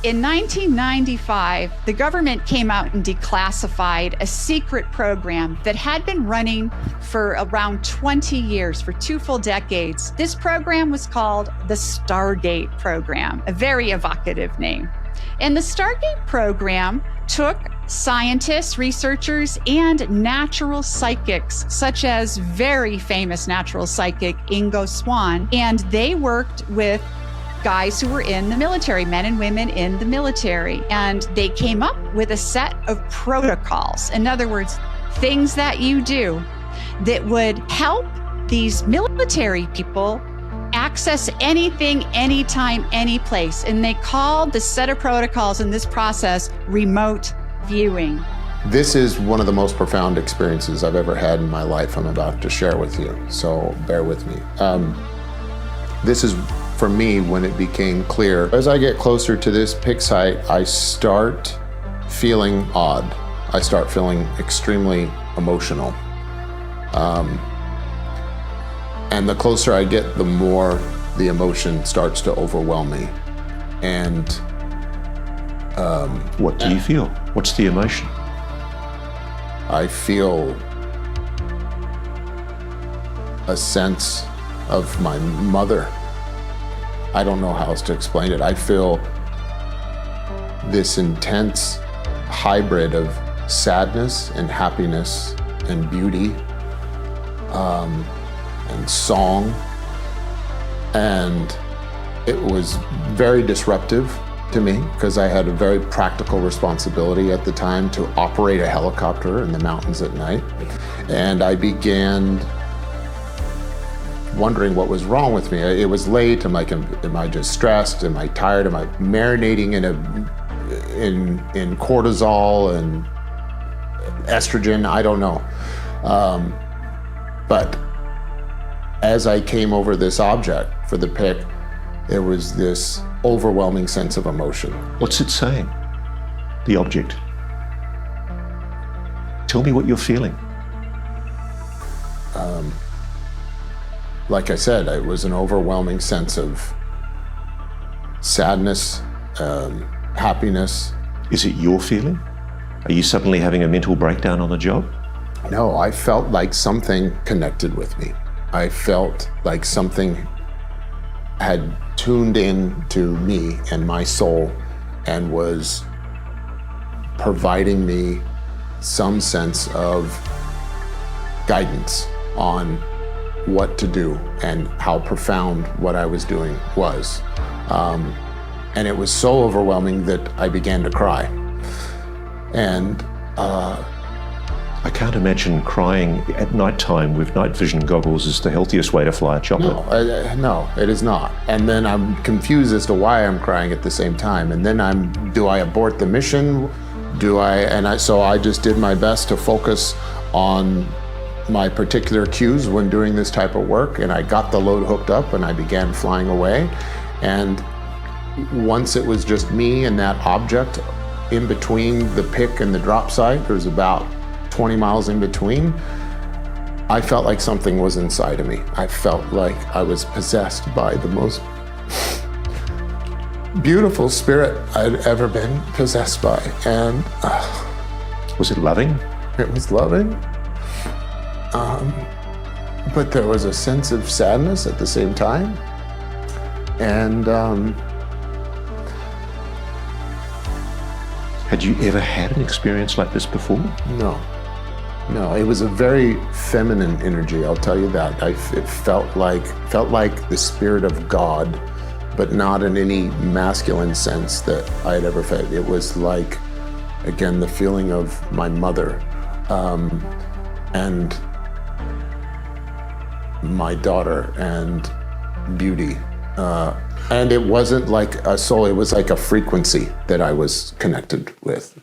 In 1995, the government came out and declassified a secret program that had been running for around 20 years, for 2 full decades. This program was called the Stargate program, a very evocative name. And the Stargate program took scientists, researchers, and natural psychics, such as very famous natural psychic Ingo Swann, and they worked with guys who were in the military, men and women in the military. And they came up with a set of protocols. In other words, things that you do that would help these military people access anything, anytime, any place. And they called the set of protocols in this process remote viewing. This is one of the most profound experiences I've ever had in my life I'm about to share with you, so bear with me. This is, for me, when it became clear. As I get closer to this pick site, I start feeling odd. I start feeling extremely emotional. And the closer I get, the more the emotion starts to overwhelm me. And what do you feel? What's the emotion? I feel a sense of my mother. I don't know how else to explain it. I feel this intense hybrid of sadness and happiness and beauty and song. And it was very disruptive to me because I had a very practical responsibility at the time to operate a helicopter in the mountains at night. And I began wondering what was wrong with me. It was late. I'm like, am I just stressed? Am I tired? Am I marinating in cortisol and estrogen? I don't know. But as I came over this object for the pick, there was this overwhelming sense of emotion. What's it saying? The object. Tell me what you're feeling. Like I said, it was an overwhelming sense of sadness, happiness. Is it your feeling? Are you suddenly having a mental breakdown on the job? No, I felt like something connected with me. I felt like something had tuned in to me and my soul and was providing me some sense of guidance on what to do and how profound what I was doing was. And it was so overwhelming that I began to cry. And I can't imagine crying at nighttime with night vision goggles is the healthiest way to fly a chopper. No, it is not. And then I'm confused as to why I'm crying at the same time. And then do I abort the mission? So I just did my best to focus on my particular cues when doing this type of work, and I got the load hooked up and I began flying away. And once it was just me and that object in between the pick and the drop site, there's about 20 miles in between, I felt like something was inside of me. I felt like I was possessed by the most beautiful spirit I'd ever been possessed by. And was it loving? It was loving. But there was a sense of sadness at the same time. And had you ever had an experience like this before? No, it was a very feminine energy, I'll tell you that. It felt like the spirit of God, but not in any masculine sense that I had ever felt. It was like, again, the feeling of my mother and my daughter and beauty. And it wasn't like a soul, it was like a frequency that I was connected with.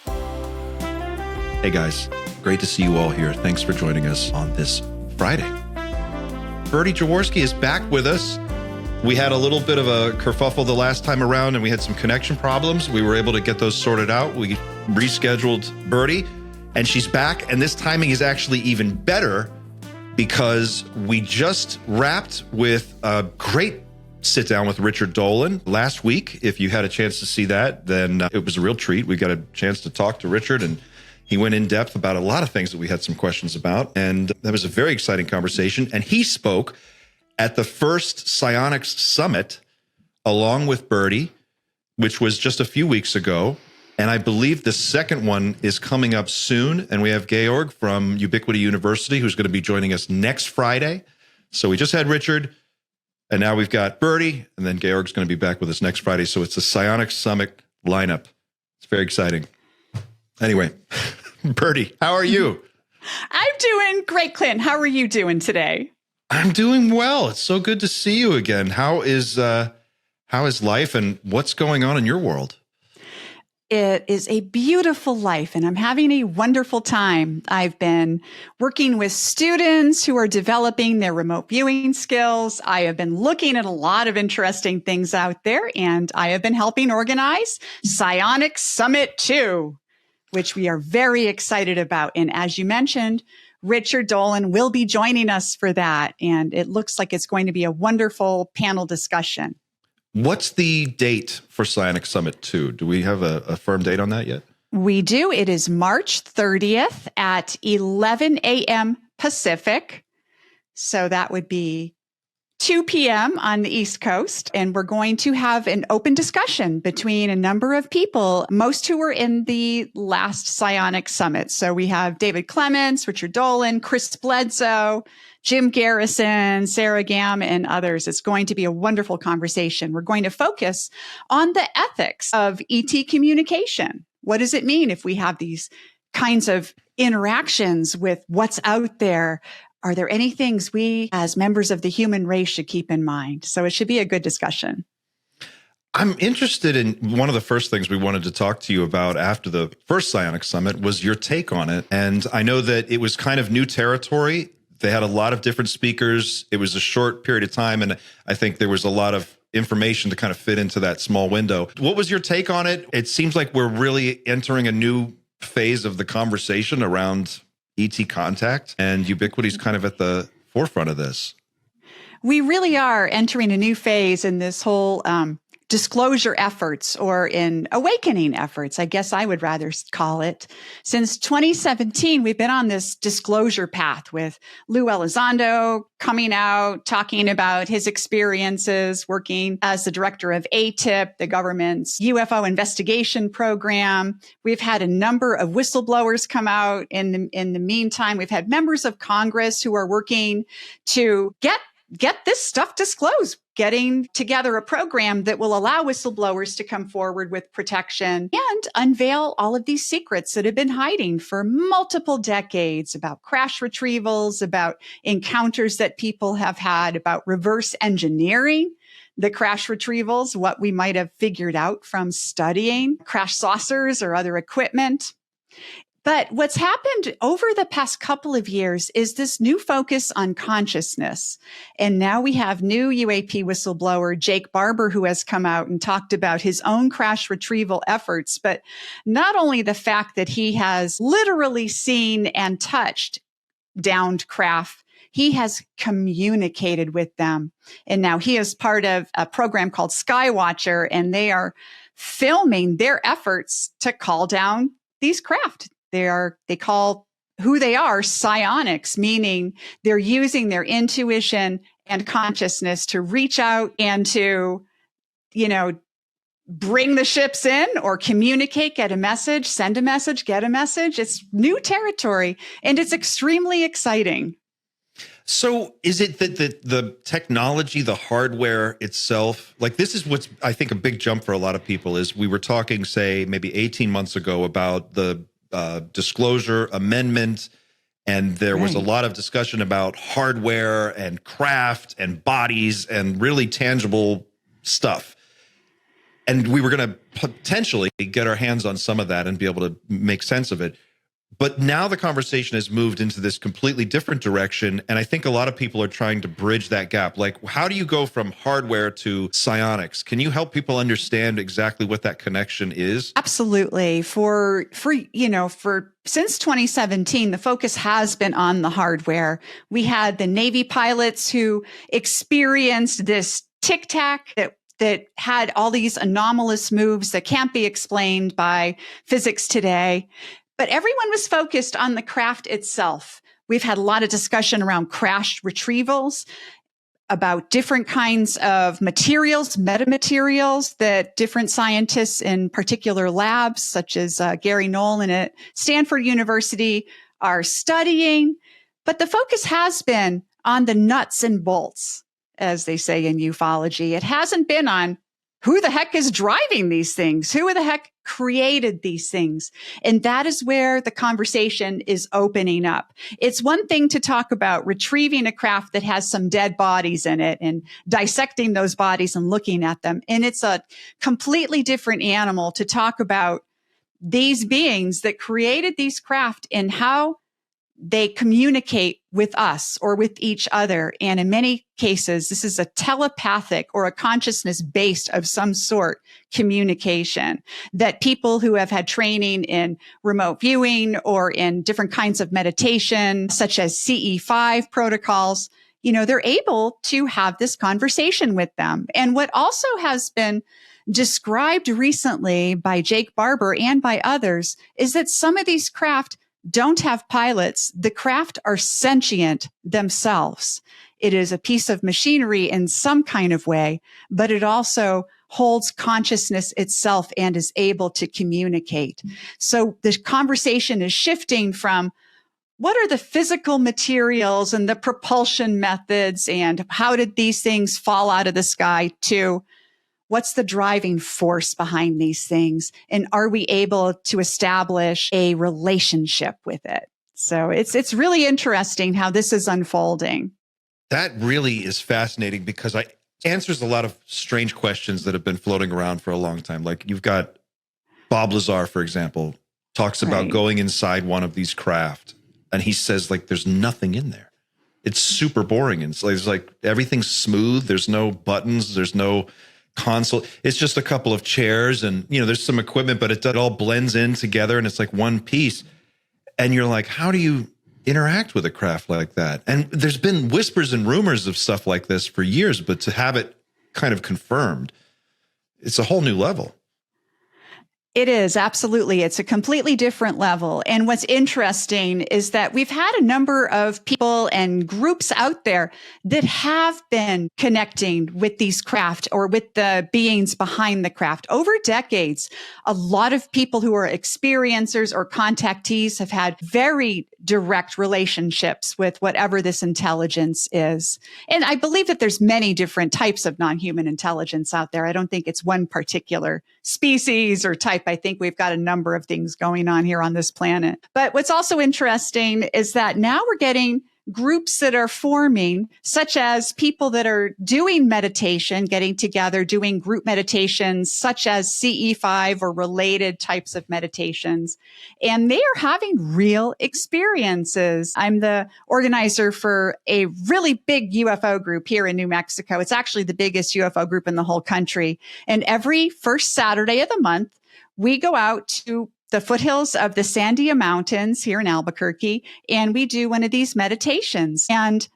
Hey guys, great to see you all here. Thanks for joining us on this Friday. Birdie Jaworski is back with us. We had a little bit of a kerfuffle the last time around and we had some connection problems. We were able to get those sorted out. We rescheduled Birdie and she's back. And this timing is actually even better because we just wrapped with a great sit down with Richard Dolan last week. If you had a chance to see that, then it was a real treat. We got a chance to talk to Richard, and he went in depth about a lot of things that we had some questions about. And that was a very exciting conversation. And he spoke at the first Psionics Summit along with Birdie, which was just a few weeks ago. And I believe the second one is coming up soon. And we have Georg from Ubiquity University, who's going to be joining us next Friday. So we just had Richard, and now we've got Birdie, and then Georg's going to be back with us next Friday. So it's a Psionics Summit lineup. It's very exciting. Anyway, Birdie, how are you? I'm doing great, Clint. How are you doing today? I'm doing well. It's so good to see you again. How is life, and what's going on in your world? It is a beautiful life, and I'm having a wonderful time. I've been working with students who are developing their remote viewing skills. I have been looking at a lot of interesting things out there, and I have been helping organize Psionics Summit 2, which we are very excited about. And as you mentioned, Richard Dolan will be joining us for that, and it looks like it's going to be a wonderful panel discussion. What's the date for Psionics Summit 2? Do we have a firm date on that yet? We do. It is March 30th at 11 a.m. Pacific. So that would be 2 p.m. on the East Coast. And we're going to have an open discussion between a number of people, most who were in the last Psionics Summit. So we have David Clements, Richard Dolan, Chris Bledsoe, Jim Garrison, Sarah Gamm, and others. It's going to be a wonderful conversation. We're going to focus on the ethics of ET communication. What does it mean if we have these kinds of interactions with what's out there? Are there any things we as members of the human race should keep in mind? So it should be a good discussion. I'm interested in one of the first things we wanted to talk to you about after the first Psionics Summit was your take on it. And I know that it was kind of new territory. They had a lot of different speakers. It was a short period of time, and I think there was a lot of information to kind of fit into that small window. What was your take on it? It seems like we're really entering a new phase of the conversation around ET contact, and Ubiquity's kind of at the forefront of this. We really are entering a new phase in this whole disclosure efforts, or in awakening efforts, I guess I would rather call it. Since 2017, we've been on this disclosure path with Lou Elizondo coming out, talking about his experiences working as the director of ATIP, the government's UFO investigation program. We've had a number of whistleblowers come out. In the meantime, we've had members of Congress who are working to get this stuff disclosed, getting together a program that will allow whistleblowers to come forward with protection and unveil all of these secrets that have been hiding for multiple decades about crash retrievals, about encounters that people have had, about reverse engineering the crash retrievals, what we might have figured out from studying crash saucers or other equipment. But what's happened over the past couple of years is this new focus on consciousness. And now we have new UAP whistleblower Jake Barber, who has come out and talked about his own crash retrieval efforts. But not only the fact that he has literally seen and touched downed craft, he has communicated with them. And now he is part of a program called Skywatcher, and they are filming their efforts to call down these craft. They call who they are psionics, meaning they're using their intuition and consciousness to reach out and to, bring the ships in or communicate, get a message, send a message, get a message. It's new territory, and it's extremely exciting. So is it that the technology, the hardware itself, like this is what's, I think, a big jump for a lot of people is we were talking, say, maybe 18 months ago about the disclosure amendment, and there was a lot of discussion about hardware and craft and bodies and really tangible stuff. And we were going to potentially get our hands on some of that and be able to make sense of it. But now the conversation has moved into this completely different direction. And I think a lot of people are trying to bridge that gap. Like, how do you go from hardware to psionics? Can you help people understand exactly what that connection is? Absolutely. For since 2017, the focus has been on the hardware. We had the Navy pilots who experienced this Tic Tac that had all these anomalous moves that can't be explained by physics today. But everyone was focused on the craft itself. We've had a lot of discussion around crash retrievals, about different kinds of materials, metamaterials that different scientists in particular labs, such as Gary Nolan at Stanford University, are studying. But the focus has been on the nuts and bolts, as they say in ufology. It hasn't been on who the heck is driving these things? Who the heck created these things? And that is where the conversation is opening up. It's one thing to talk about retrieving a craft that has some dead bodies in it and dissecting those bodies and looking at them. And it's a completely different animal to talk about these beings that created these craft and how they communicate with us or with each other. And in many cases, this is a telepathic or a consciousness based of some sort communication that people who have had training in remote viewing or in different kinds of meditation, such as CE5 protocols, they're able to have this conversation with them. And what also has been described recently by Jake Barber and by others is that some of these craft don't have pilots. The craft are sentient themselves. It is a piece of machinery in some kind of way, but it also holds consciousness itself and is able to communicate. So the conversation is shifting from what are the physical materials and the propulsion methods and how did these things fall out of the sky to what's the driving force behind these things? And are we able to establish a relationship with it? So it's really interesting how this is unfolding. That really is fascinating because it answers a lot of strange questions that have been floating around for a long time. Like you've got Bob Lazar, for example, talks about going inside one of these craft. And he says like, there's nothing in there. It's super boring. And it's like everything's smooth. There's no buttons. There's no console. It's just a couple of chairs and, there's some equipment, but it all blends in together and it's like one piece. And you're like, how do you interact with a craft like that? And there's been whispers and rumors of stuff like this for years, but to have it kind of confirmed, it's a whole new level. It is, absolutely. It's a completely different level. And what's interesting is that we've had a number of people and groups out there that have been connecting with these craft or with the beings behind the craft over decades. A lot of people who are experiencers or contactees have had very direct relationships with whatever this intelligence is. And I believe that there's many different types of non-human intelligence out there. I don't think it's one particular species or type. I think we've got a number of things going on here on this planet. But what's also interesting is that now we're getting groups that are forming, such as people that are doing meditation, getting together, doing group meditations, such as CE5 or related types of meditations. And they are having real experiences. I'm the organizer for a really big UFO group here in New Mexico. It's actually the biggest UFO group in the whole country. And every first Saturday of the month, we go out to the foothills of the Sandia Mountains here in Albuquerque, and we do one of these meditations. And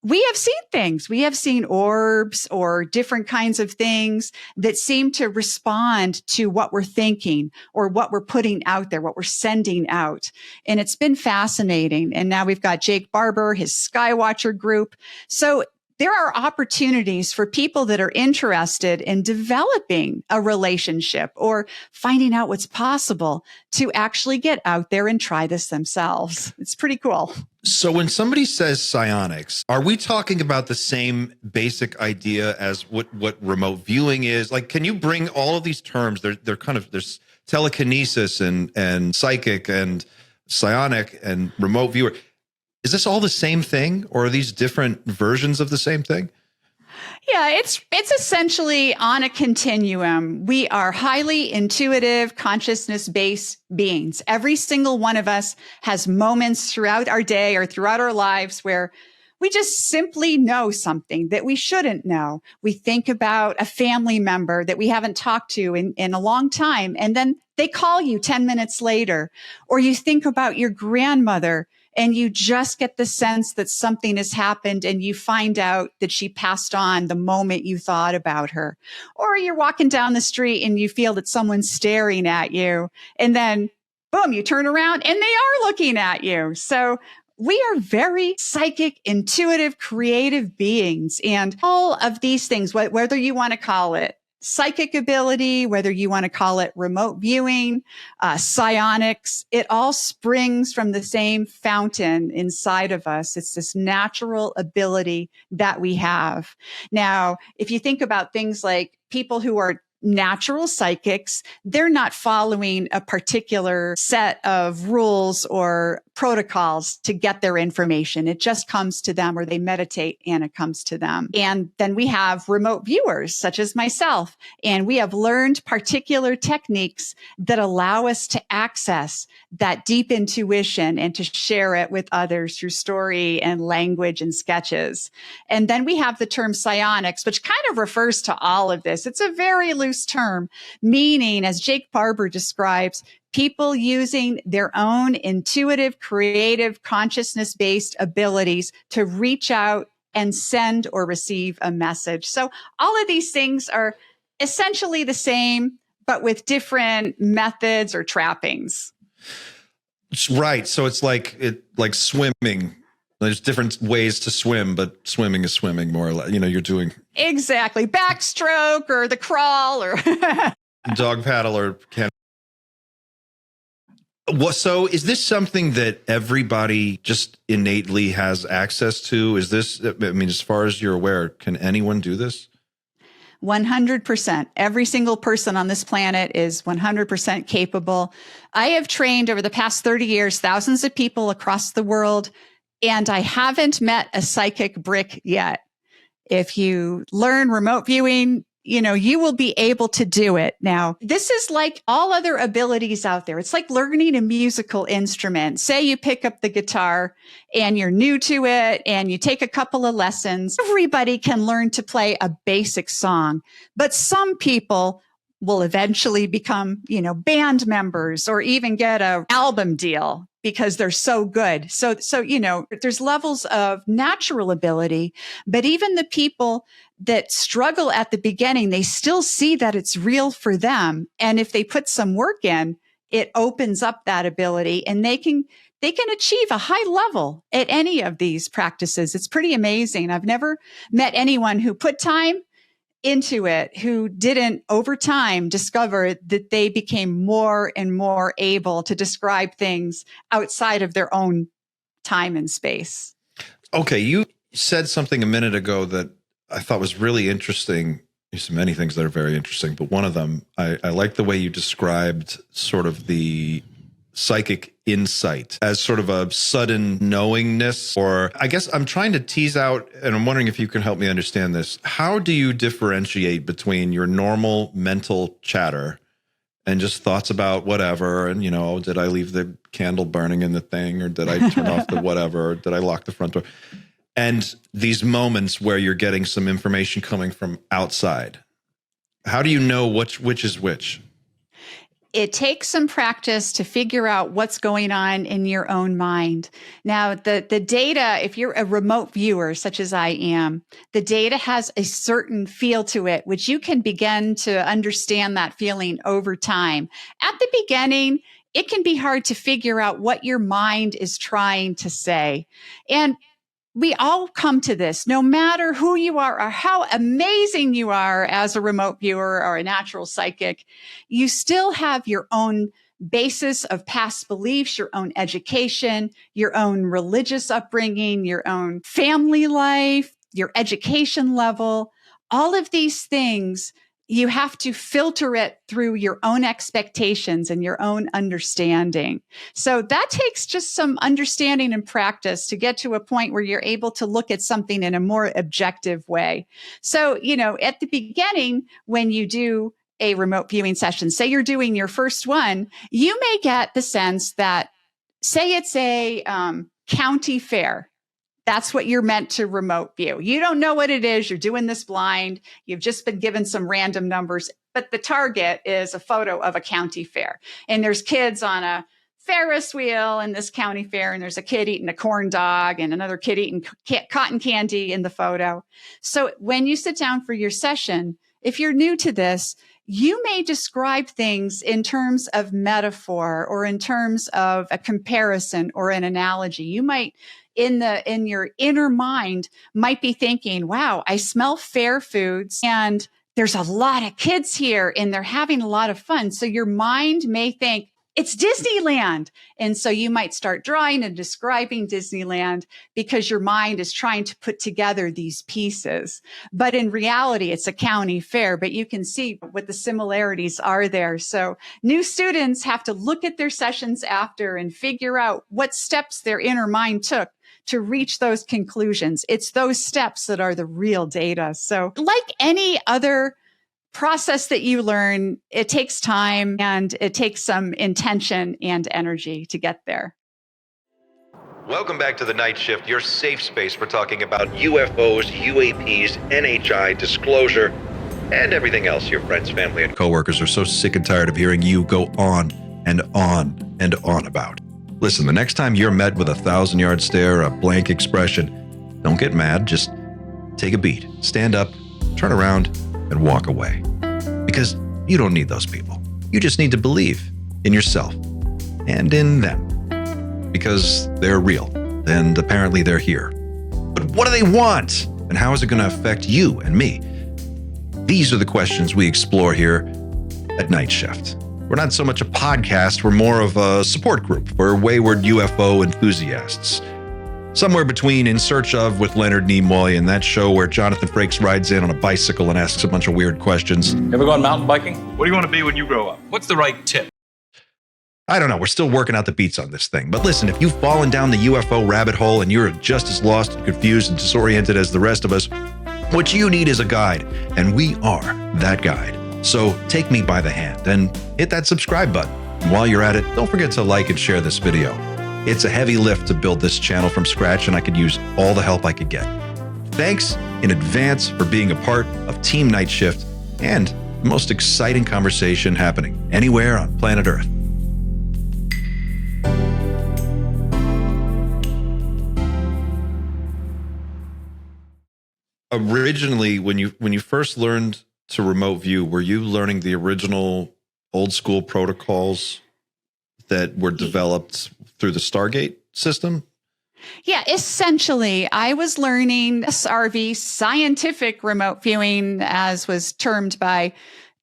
we have seen things. We have seen orbs or different kinds of things that seem to respond to what we're thinking or what we're putting out there, what we're sending out. And it's been fascinating. And now we've got Jake Barber, his Skywatcher group. So there are opportunities for people that are interested in developing a relationship or finding out what's possible to actually get out there and try this themselves. It's pretty cool. So when somebody says psionics, are we talking about the same basic idea as what remote viewing is? Like, can you bring all of these terms? They're kind of, there's telekinesis and psychic and psionic and remote viewer. Is this all the same thing, or are these different versions of the same thing? Yeah, it's essentially on a continuum. We are highly intuitive, consciousness-based beings. Every single one of us has moments throughout our day or throughout our lives where we just simply know something that we shouldn't know. We think about a family member that we haven't talked to in a long time, and then they call you 10 minutes later. Or you think about your grandmother, and you just get the sense that something has happened, and you find out that she passed on the moment you thought about her. Or you're walking down the street and you feel that someone's staring at you, and then boom, you turn around and they are looking at you. So we are very psychic, intuitive, creative beings. And all of these things, whether you want to call it psychic ability, whether you want to call it remote viewing, psionics, it all springs from the same fountain inside of us. It's this natural ability that we have. Now, if you think about things like people who are natural psychics, they're not following a particular set of rules or protocols to get their information. It just comes to them, or they meditate and it comes to them. And then we have remote viewers such as myself, and we have learned particular techniques that allow us to access that deep intuition and to share it with others through story and language and sketches. And then we have the term psionics, which kind of refers to all of this. It's a very loose term, meaning, as Jake Barber describes, people using their own intuitive, creative, consciousness-based abilities to reach out and send or receive a message. So all of these things are essentially the same, but with different methods or trappings. Right. So it's like swimming. There's different ways to swim, but swimming is swimming more or less. You're doing exactly backstroke or the crawl or dog paddle or can. So is this something that everybody just innately has access to? Is this, as far as you're aware, can anyone do this? 100%. Every single person on this planet is 100% capable. I have trained over the past 30 years, thousands of people across the world, and I haven't met a psychic brick yet. If you learn remote viewing, you will be able to do it. Now, this is like all other abilities out there. It's like learning a musical instrument. Say you pick up the guitar and you're new to it and you take a couple of lessons. Everybody can learn to play a basic song, but some people will eventually become, band members or even get an album deal because they're so good. So, there's levels of natural ability, but even the people that struggle at the beginning, they still see that it's real for them. And if they put some work in, it opens up that ability and they can achieve a high level at any of these practices. It's pretty amazing. I've never met anyone who put time into it who didn't over time discover that they became more and more able to describe things outside of their own time and space. Okay. You said something a minute ago that I thought was really interesting. There's many things that are very interesting, but one of them, I like the way you described sort of the psychic insight as sort of a sudden knowingness, or I guess I'm trying to tease out, and I'm wondering if you can help me understand this. How do you differentiate between your normal mental chatter and just thoughts about whatever, and, did I leave the candle burning in the thing, or did I turn off the whatever, or did I lock the front door? And these moments where you're getting some information coming from outside, how do you know which is which? It takes some practice to figure out what's going on in your own mind. Now, the data, if you're a remote viewer, such as I am, the data has a certain feel to it, which you can begin to understand that feeling over time. At the beginning, it can be hard to figure out what your mind is trying to say. And we all come to this, no matter who you are or how amazing you are as a remote viewer or a natural psychic, you still have your own basis of past beliefs, your own education, your own religious upbringing, your own family life, your education level. All of these things, you have to filter it through your own expectations and your own understanding. So that takes just some understanding and practice to get to a point where you're able to look at something in a more objective way. So, at the beginning, when you do a remote viewing session, say you're doing your first one, you may get the sense that, say it's a county fair. That's what you're meant to remote view. You don't know what it is. You're doing this blind. You've just been given some random numbers, but the target is a photo of a county fair. And there's kids on a Ferris wheel in this county fair, and there's a kid eating a corn dog and another kid eating cotton candy in the photo. So when you sit down for your session, if you're new to this, you may describe things in terms of metaphor or in terms of a comparison or an analogy. You might, in your inner mind, might be thinking, wow, I smell fair foods and there's a lot of kids here and they're having a lot of fun. So your mind may think, it's Disneyland. And so you might start drawing and describing Disneyland because your mind is trying to put together these pieces. But in reality, it's a county fair, but you can see what the similarities are there. So new students have to look at their sessions after and figure out what steps their inner mind took to reach those conclusions. It's those steps that are the real data. So like any other process that you learn, it takes time and it takes some intention and energy to get there. Welcome back to The Night Shift, your safe space for talking about UFOs, UAPs, NHI, disclosure, and everything else your friends, family, and coworkers are so sick and tired of hearing you go on and on and on about. Listen, the next time you're met with a 1,000-yard stare or a blank expression, don't get mad, just take a beat, stand up, turn around, and walk away. Because you don't need those people. You just need to believe in yourself and in them. Because they're real, and apparently they're here. But what do they want? And how is it going to affect you and me? These are the questions we explore here at Night Shift. We're not so much a podcast, we're more of a support group for wayward UFO enthusiasts. Somewhere between In Search Of with Leonard Nimoy and that show where Jonathan Frakes rides in on a bicycle and asks a bunch of weird questions. Ever gone mountain biking? What do you want to be when you grow up? What's the right tip? I don't know, we're still working out the beats on this thing. But listen, if you've fallen down the UFO rabbit hole and you're just as lost and confused and disoriented as the rest of us, what you need is a guide, and we are that guide. So take me by the hand and hit that subscribe button. And while you're at it, don't forget to like and share this video. It's a heavy lift to build this channel from scratch, and I could use all the help I could get. Thanks in advance for being a part of Team Night Shift and the most exciting conversation happening anywhere on planet Earth. Originally, when you first learned to remote view, were you learning the original old school protocols that were developed through the Stargate system? Yeah, essentially, I was learning SRV, scientific remote viewing, as was termed by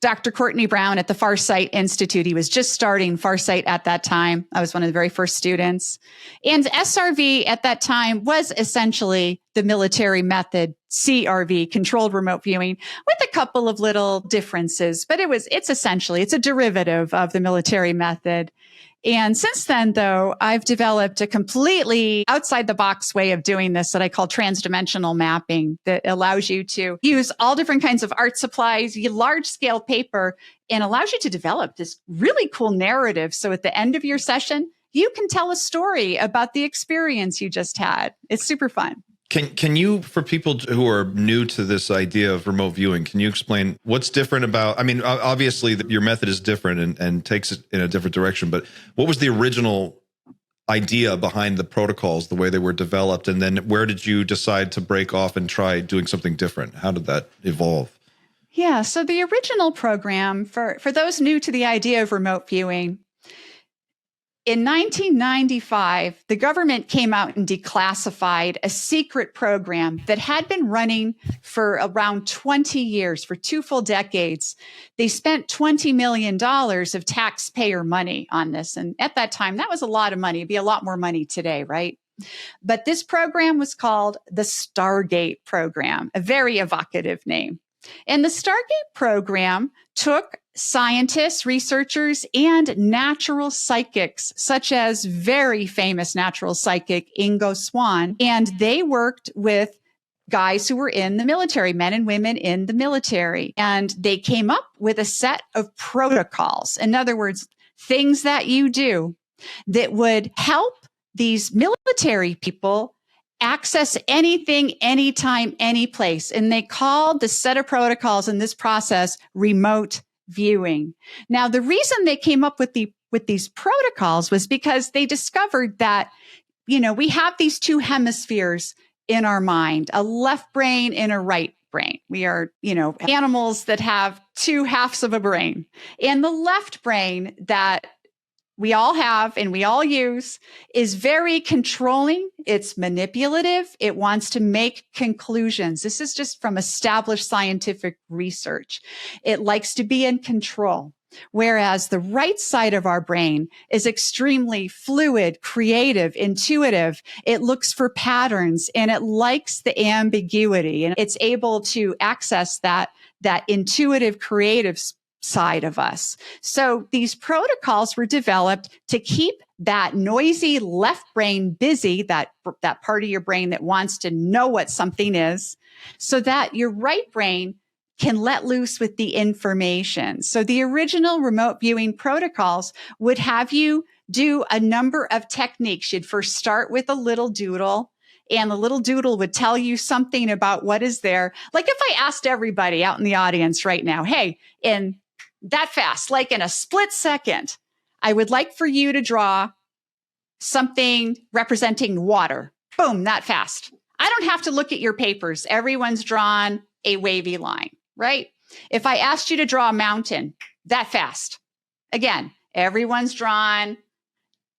Dr. Courtney Brown at the Farsight Institute. He was just starting Farsight at that time. I was one of the very first students. And SRV at that time was essentially the military method, CRV, controlled remote viewing, with a couple of little differences. But it's a derivative of the military method. And since then, though, I've developed a completely outside the box way of doing this that I call transdimensional mapping that allows you to use all different kinds of art supplies, large scale paper, and allows you to develop this really cool narrative. So at the end of your session, you can tell a story about the experience you just had. It's super fun. Can you, for people who are new to this idea of remote viewing, can you explain what's different about, I mean, obviously your method is different and takes it in a different direction, but what was the original idea behind the protocols, the way they were developed? And then where did you decide to break off and try doing something different? How did that evolve? Yeah, so the original program, for those new to the idea of remote viewing, in 1995, the government came out and declassified a secret program that had been running for around 20 years, for 2 full decades. They spent $20 million of taxpayer money on this. And at that time, that was a lot of money. It'd be a lot more money today, right? But this program was called the Stargate program, a very evocative name. And the Stargate program took scientists, researchers, and natural psychics, such as very famous natural psychic Ingo Swann, and they worked with guys who were in the military, men and women in the military, and they came up with a set of protocols. In other words, things that you do that would help these military people access anything, anytime, any place. And they called the set of protocols in this process remote viewing. Now, the reason they came up with with these protocols was because they discovered that, we have these two hemispheres in our mind, a left brain and a right brain. We are, animals that have two halves of a brain. And the left brain that we all have and we all use is very controlling. It's manipulative. It wants to make conclusions. This is just from established scientific research. It likes to be in control. Whereas the right side of our brain is extremely fluid, creative, intuitive. It looks for patterns and it likes the ambiguity, and it's able to access that intuitive, creative side of us. So these protocols were developed to keep that noisy left brain busy, that part of your brain that wants to know what something is, so that your right brain can let loose with the information. So the original remote viewing protocols would have you do a number of techniques. You'd first start with a little doodle, and the little doodle would tell you something about what is there. Like if I asked everybody out in the audience right now, hey, in that fast, like in a split second, I would like for you to draw something representing water. Boom, that fast. I don't have to look at your papers. Everyone's drawn a wavy line, right? If I asked you to draw a mountain that fast, again, everyone's drawn,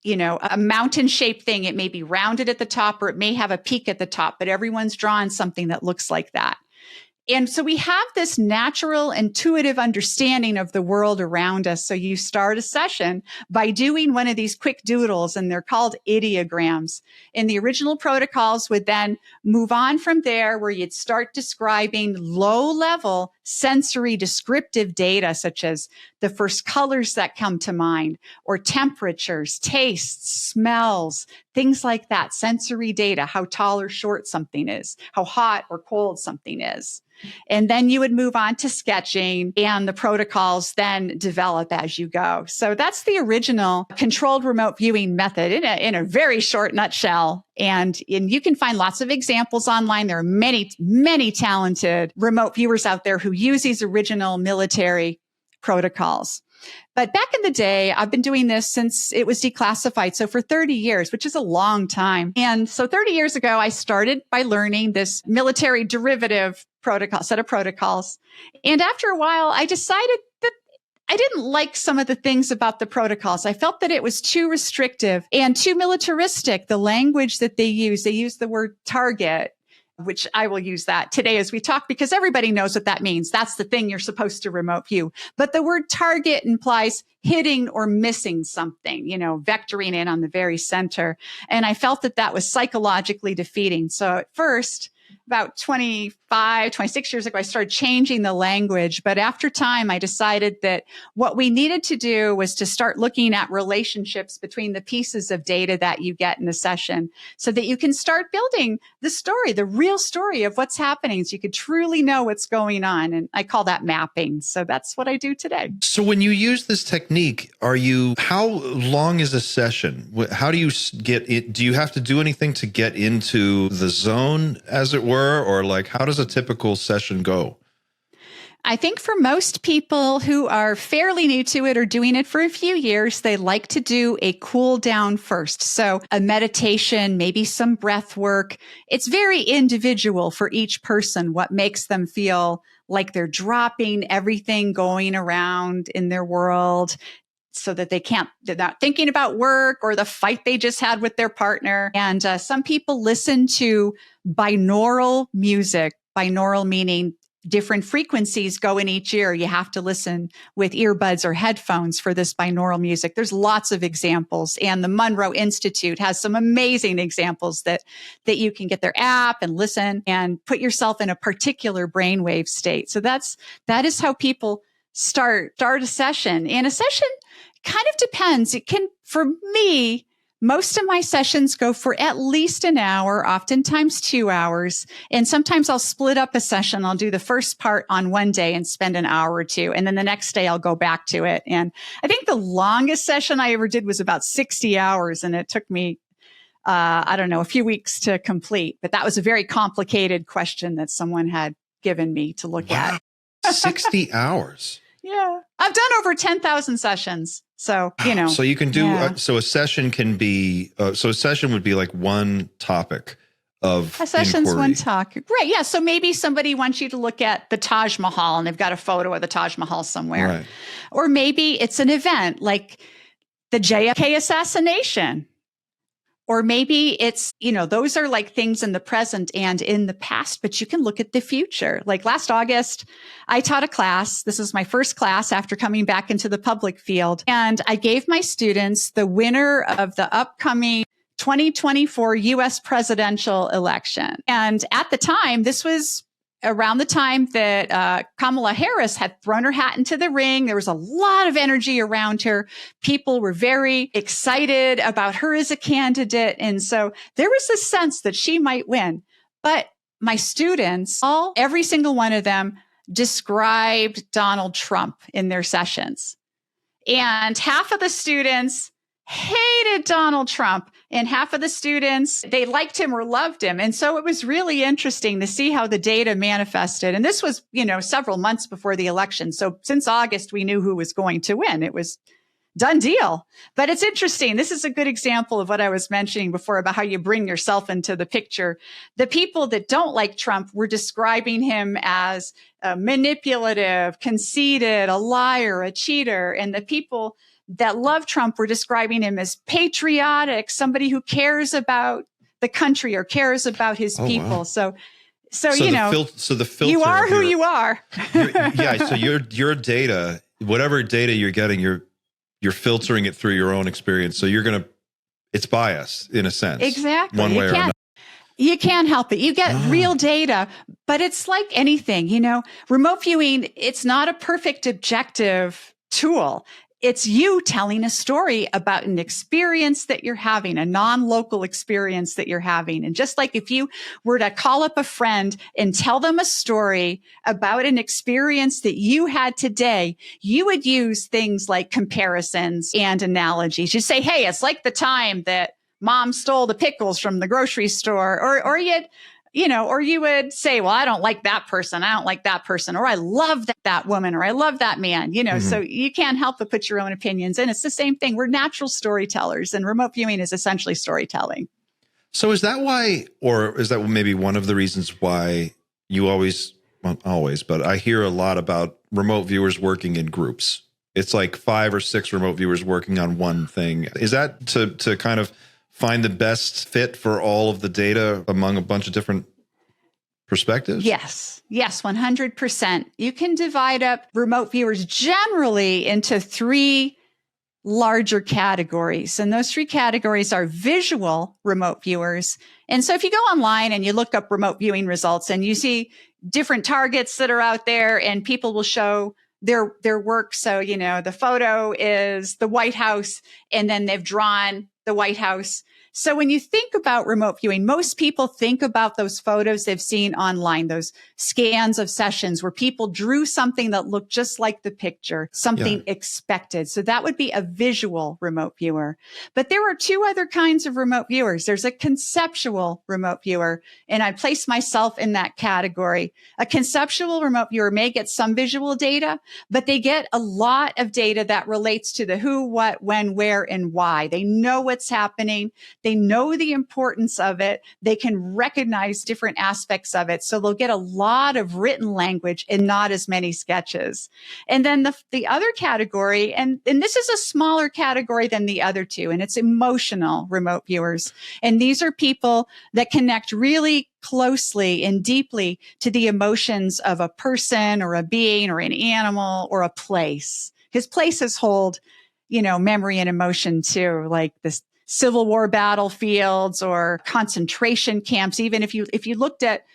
a mountain shaped thing. It may be rounded at the top or it may have a peak at the top, but everyone's drawn something that looks like that. And so we have this natural, intuitive understanding of the world around us. So you start a session by doing one of these quick doodles, and they're called ideograms. And the original protocols would then move on from there, where you'd start describing low-level sensory descriptive data, such as the first colors that come to mind, or temperatures, tastes, smells, things like that. Sensory data, how tall or short something is, how hot or cold something is. And then you would move on to sketching, and the protocols then develop as you go. So that's the original controlled remote viewing method in a very short nutshell. And you can find lots of examples online. There are many, many talented remote viewers out there who use these original military protocols. But back in the day, I've been doing this since it was declassified. So for 30 years, which is a long time. And so 30 years ago, I started by learning this military derivative set of protocols. And after a while, I decided that I didn't like some of the things about the protocols. I felt that it was too restrictive and too militaristic. The language that they use the word target, which I will use that today as we talk, because everybody knows what that means. That's the thing you're supposed to remote view. But the word target implies hitting or missing something, vectoring in on the very center. And I felt that was psychologically defeating. So at first, about 26 years ago, I started changing the language. But after time, I decided that what we needed to do was to start looking at relationships between the pieces of data that you get in a session, so that you can start building the story, the real story of what's happening, so you could truly know what's going on. And I call that mapping. So that's what I do today. So when you use this technique, how long is a session? How do you get it? Do you have to do anything to get into the zone, as it were? Or like, how does a typical session go? I think for most people who are fairly new to it or doing it for a few years, they like to do a cool down first. So a meditation, maybe some breath work. It's very individual for each person, what makes them feel like they're dropping everything going around in their world, so that they're not thinking about work or the fight they just had with their partner. And some people listen to binaural music, binaural meaning different frequencies go in each ear. You have to listen with earbuds or headphones for this binaural music. There's lots of examples. And the Monroe Institute has some amazing examples that you can get their app and listen and put yourself in a particular brainwave state. So that is how people start a session. And a session kind of depends. It can, for me, most of my sessions go for at least an hour, oftentimes 2 hours. And sometimes I'll split up a session. I'll do the first part on one day and spend an hour or two. And then the next day I'll go back to it. And I think the longest session I ever did was about 60 hours. And it took me, a few weeks to complete. But that was a very complicated question that someone had given me to look at. 60 hours. Yeah. I've done over 10,000 sessions. So, you know. So you can do, so a session can be, so a session would be like one topic of a session's inquiry. one talk. Right. Yeah. So maybe somebody wants you to look at the Taj Mahal and they've got a photo of the Taj Mahal somewhere. Right. Or maybe it's an event like the JFK assassination. Or maybe it's, you know, those are like things in the present and in the past, but you can look at the future. Like last August, I taught a class. This is my first class after coming back into the public field. And I gave my students the winner of the upcoming 2024 US presidential election. And at the time, this was around the time that Kamala Harris had thrown her hat into the ring. There was a lot of energy around her. People were very excited about her as a candidate. And so there was a sense that she might win. But my students, every single one of them described Donald Trump in their sessions. And half of the students hated Donald Trump. And half of the students, they liked him or loved him. And so it was really interesting to see how the data manifested. And this was, you know, several months before the election. So since August, we knew who was going to win. It was done deal. But it's interesting. This is a good example of what I was mentioning before about how you bring yourself into the picture. The people that don't like Trump were describing him as manipulative, conceited, a liar, a cheater. And the people that love Trump were describing him as patriotic, somebody who cares about the country or cares about his people. Wow. So you know, so the filter, you are who you are. So your data, whatever data you're getting, you're filtering it through your own experience. So it's biased in a sense. Exactly. One way or another. You can't help it. You get real data, but it's like anything, you know, remote viewing, it's not a perfect objective tool. It's you telling a story about an experience that you're having, a non-local experience that you're having. And just like if you were to call up a friend and tell them a story about an experience that you had today, you would use things like comparisons and analogies. You say, hey, it's like the time that mom stole the pickles from the grocery store, or you would say, well, I don't like that person. I don't like that person. Or I love that woman, or I love that man, you know, Mm-hmm. So you can't help but put your own opinions in. It's the same thing. We're natural storytellers, and remote viewing is essentially storytelling. So is that why, or is that maybe one of the reasons why you always, but I hear a lot about remote viewers working in groups. It's like 5 or 6 remote viewers working on one thing. Is that to kind of find the best fit for all of the data among a bunch of different perspectives? Yes, 100%. You can divide up remote viewers generally into 3 larger categories. And those 3 categories are visual remote viewers. And so if you go online and you look up remote viewing results and you see different targets that are out there, and people will show their work. So, you know, the photo is the White House, and then they've drawn the White House. So when you think about remote viewing, most people think about those photos they've seen online, those scans of sessions where people drew something that looked just like the picture, something expected. So that would be a visual remote viewer. But there are 2 other kinds of remote viewers. There's a conceptual remote viewer, and I place myself in that category. A conceptual remote viewer may get some visual data, but they get a lot of data that relates to the who, what, when, where, and why. They know what's happening. They know the importance of it. They can recognize different aspects of it. So they'll get a lot of written language and not as many sketches. And then the other category, and this is a smaller category than the other 2, and it's emotional remote viewers. And these are people that connect really closely and deeply to the emotions of a person or a being or an animal or a place. Because places hold, you know, memory and emotion too, like this Civil War battlefields or concentration camps. Even if you looked at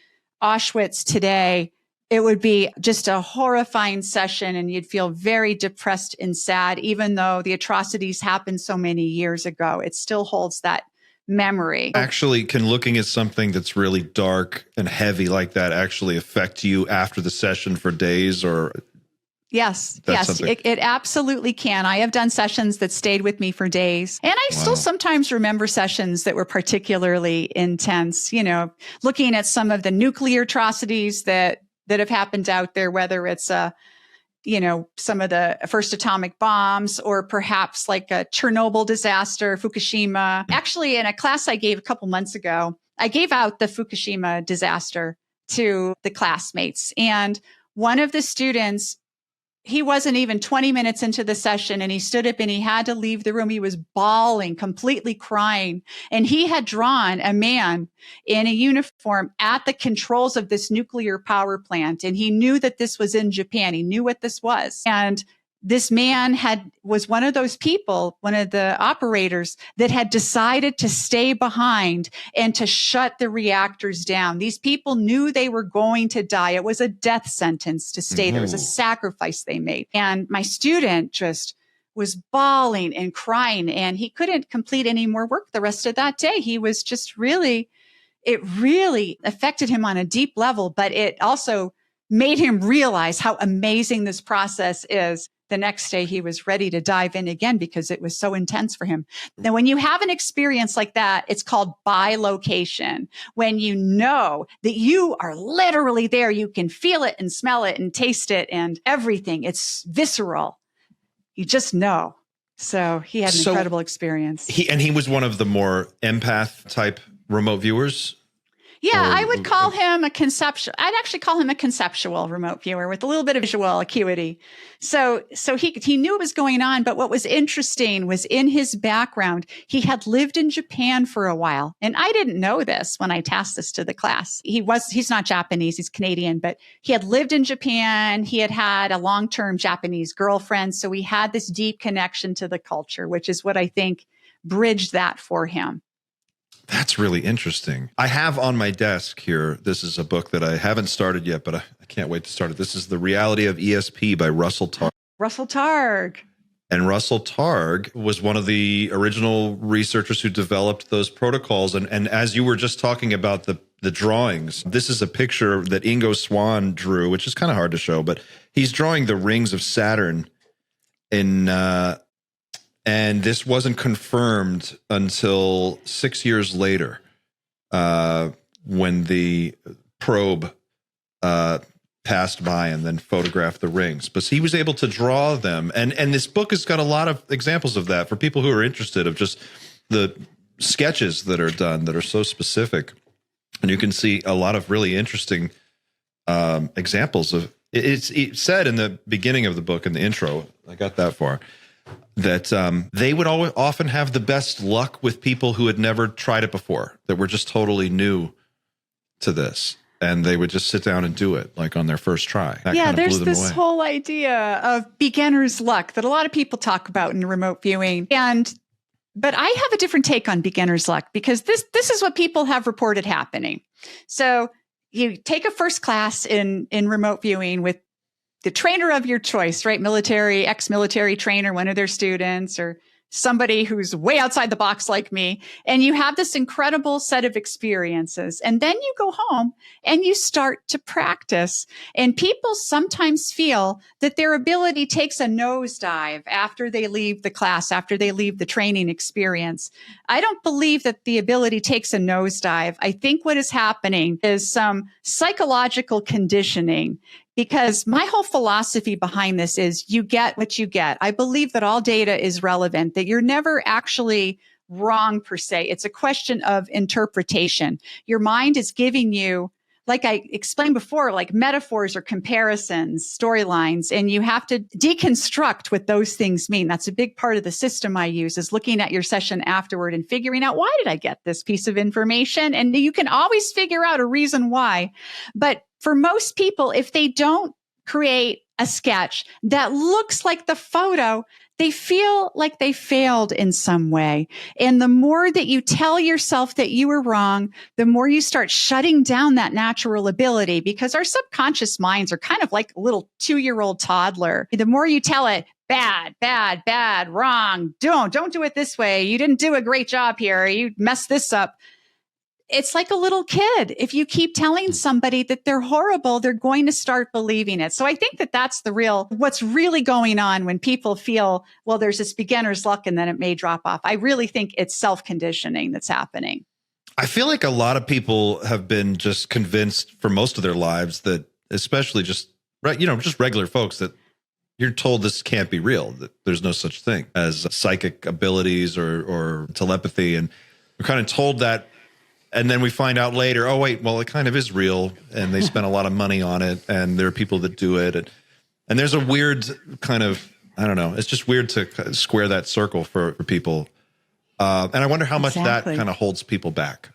Auschwitz today, it would be just a horrifying session, and you'd feel very depressed and sad, even though the atrocities happened so many years ago. It still holds that memory. Actually, can looking at something that's really dark and heavy like that actually affect you after the session for days? Or Yes, it absolutely can. I have done sessions that stayed with me for days. And I still sometimes remember sessions that were particularly intense, you know, looking at some of the nuclear atrocities that have happened out there, whether it's some of the first atomic bombs, or perhaps like a Chernobyl disaster, Fukushima. Actually, in a class I gave a couple months ago, I gave out the Fukushima disaster to the classmates. And one of the students, he wasn't even 20 minutes into the session, and he stood up and he had to leave the room. He was bawling, completely crying. And he had drawn a man in a uniform at the controls of this nuclear power plant. And he knew that this was in Japan. He knew what this was. And this man was one of those people, one of the operators that had decided to stay behind and to shut the reactors down. These people knew they were going to die. It was a death sentence to stay. There was a sacrifice they made. And my student just was bawling and crying, and he couldn't complete any more work the rest of that day. He was just it really affected him on a deep level, but it also made him realize how amazing this process is. The next day, he was ready to dive in again because it was so intense for him. Now, when you have an experience like that, it's called bilocation. When you know that you are literally there, you can feel it and smell it and taste it and everything. It's visceral. You just know. So he had an incredible experience. He was one of the more empath type remote viewers. Yeah, I would call him I'd actually call him a conceptual remote viewer with a little bit of visual acuity. So he knew what was going on, but what was interesting was in his background, he had lived in Japan for a while. And I didn't know this when I tasked this to the class. He's not Japanese, he's Canadian, but he had lived in Japan. He had a long-term Japanese girlfriend. So he had this deep connection to the culture, which is what I think bridged that for him. That's really interesting. I have on my desk here, this is a book that I haven't started yet, but I can't wait to start it. This is The Reality of ESP by Russell Targ. Russell Targ. And Russell Targ was one of the original researchers who developed those protocols. And as you were just talking about the drawings, this is a picture that Ingo Swann drew, which is kind of hard to show, but he's drawing the rings of Saturn and this wasn't confirmed until 6 years later, when the probe passed by and then photographed the rings. But he was able to draw them. And this book has got a lot of examples of that for people who are interested, of just the sketches that are done that are so specific. And you can see a lot of really interesting examples of it said in the beginning of the book, in the intro, I got that far, that they would often have the best luck with people who had never tried it before, that were just totally new to this. And they would just sit down and do it, like on their first try. That there's this whole idea of beginner's luck that a lot of people talk about in remote viewing. But I have a different take on beginner's luck, because this is what people have reported happening. So you take a first class in remote viewing with the trainer of your choice, right? Military, ex-military trainer, one of their students, or somebody who's way outside the box like me. And you have this incredible set of experiences. And then you go home and you start to practice. And people sometimes feel that their ability takes a nosedive after they leave the class, after they leave the training experience. I don't believe that the ability takes a nosedive. I think what is happening is some psychological conditioning. Because my whole philosophy behind this is you get what you get. I believe that all data is relevant, that you're never actually wrong per se. It's a question of interpretation. Your mind is giving you, like I explained before, like metaphors or comparisons, storylines, and you have to deconstruct what those things mean. That's a big part of the system I use, is looking at your session afterward and figuring out, why did I get this piece of information? And you can always figure out a reason why. But for most people, if they don't create a sketch that looks like the photo, they feel like they failed in some way. And the more that you tell yourself that you were wrong, the more you start shutting down that natural ability, because our subconscious minds are kind of like a little 2-year-old toddler. The more you tell it, bad, bad, bad, wrong, don't do it this way. You didn't do a great job here. You messed this up. It's like a little kid. If you keep telling somebody that they're horrible, they're going to start believing it. So I think that that's what's really going on when people feel, well, there's this beginner's luck and then it may drop off. I really think it's self-conditioning that's happening. I feel like a lot of people have been just convinced for most of their lives that, especially just regular folks, that you're told this can't be real, that there's no such thing as psychic abilities or telepathy. And we're kind of told that. And then we find out later, oh, wait, well, it kind of is real. And they spent a lot of money on it. And there are people that do it. And there's a weird kind of, I don't know, it's just weird to square that circle for people. And I wonder how much that kind of holds people back.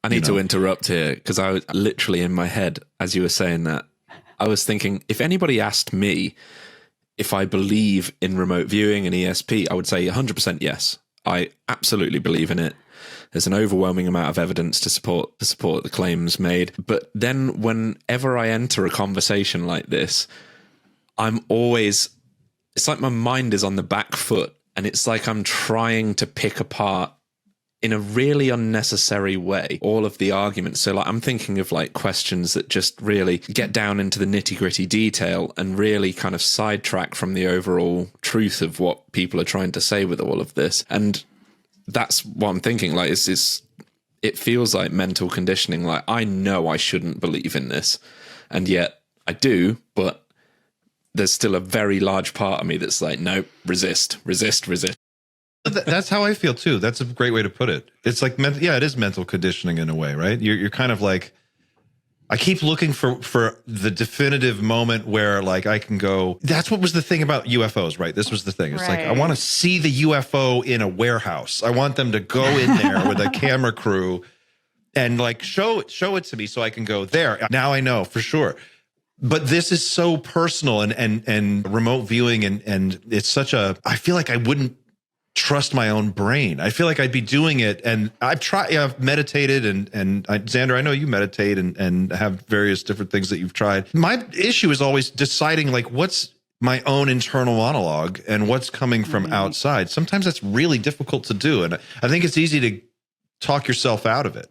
I need to interrupt here because I was literally in my head as you were saying that. I was thinking, if anybody asked me if I believe in remote viewing and ESP, I would say 100% yes. I absolutely believe in it. There's an overwhelming amount of evidence to support the claims made. But then whenever I enter a conversation like this, it's like my mind is on the back foot, and it's like I'm trying to pick apart in a really unnecessary way all of the arguments. So like I'm thinking of like questions that just really get down into the nitty-gritty detail and really kind of sidetrack from the overall truth of what people are trying to say with all of this. And that's what I'm thinking. Like it feels like mental conditioning. Like I know I shouldn't believe in this, and yet I do, but there's still a very large part of me that's like, no, resist. That's how I feel too. That's a great way to put it. It's like, it is mental conditioning in a way, right? You're kind of like, I keep looking for the definitive moment where like I can go, that's what was the thing about UFOs, right? This was the thing. It's like, I want to see the UFO in a warehouse. I want them to go in there with a camera crew and like show it to me so I can go there. Now I know for sure. But this is so personal and remote viewing and it's such I feel like I wouldn't trust my own brain. I feel like I'd be doing it, and I've meditated and Xander, I know you meditate and have various different things that you've tried. My issue is always deciding like what's my own internal monologue and what's coming from outside. Sometimes that's really difficult to do, and I think it's easy to talk yourself out of it.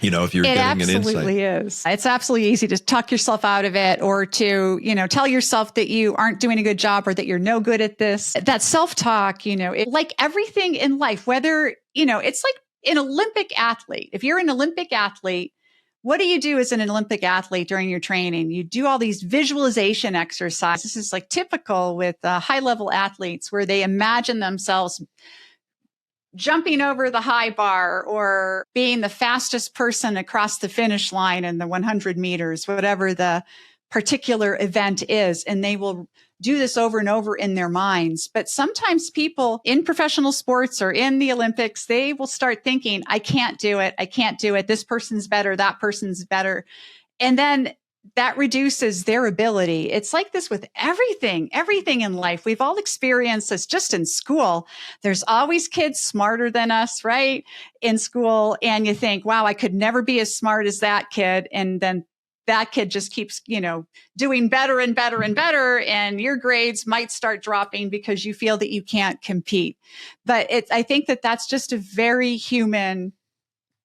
You know, if you're getting an insight. It absolutely is. It's absolutely easy to talk yourself out of it, or to, tell yourself that you aren't doing a good job or that you're no good at this. That self-talk, like everything in life, whether, it's like an Olympic athlete. If you're an Olympic athlete, what do you do as an Olympic athlete during your training? You do all these visualization exercises. This is like typical with high-level athletes where they imagine themselves jumping over the high bar or being the fastest person across the finish line in the 100 meters, whatever the particular event is. And they will do this over and over in their minds. But sometimes people in professional sports or in the Olympics, they will start thinking, I can't do it. I can't do it. This person's better. That person's better. And then that reduces their ability. It's like this with everything in life. We've all experienced this just in school. There's always kids smarter than us, right? In school. And you think, wow, I could never be as smart as that kid. And then that kid just keeps, doing better and better and better. And your grades might start dropping because you feel that you can't compete. But I think that that's just a very human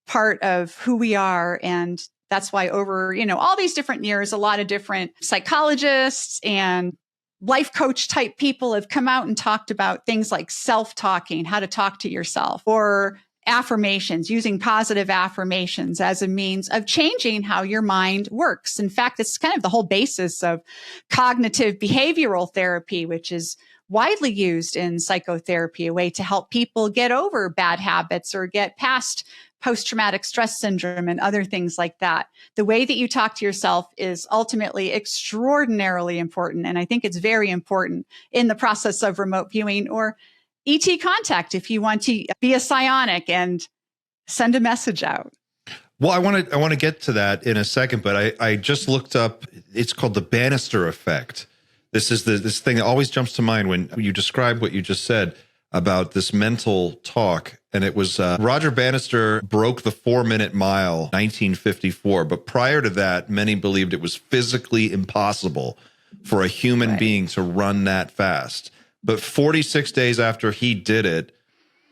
part of who we are. And that's why over, all these different years, a lot of different psychologists and life coach type people have come out and talked about things like self-talking, how to talk to yourself, or affirmations, using positive affirmations as a means of changing how your mind works. In fact, it's kind of the whole basis of cognitive behavioral therapy, which is widely used in psychotherapy, a way to help people get over bad habits or get past post-traumatic stress syndrome and other things like that. The way that you talk to yourself is ultimately extraordinarily important. And I think it's very important in the process of remote viewing or ET contact if you want to be a psionic and send a message out. Well, I want to get to that in a second, but I just looked up, it's called the Bannister effect. This is this thing that always jumps to mind when you describe what you just said about this mental talk. And it was Roger Bannister broke the 4-minute mile 1954. But prior to that, many believed it was physically impossible for a human being to run that fast. But 46 days after he did it,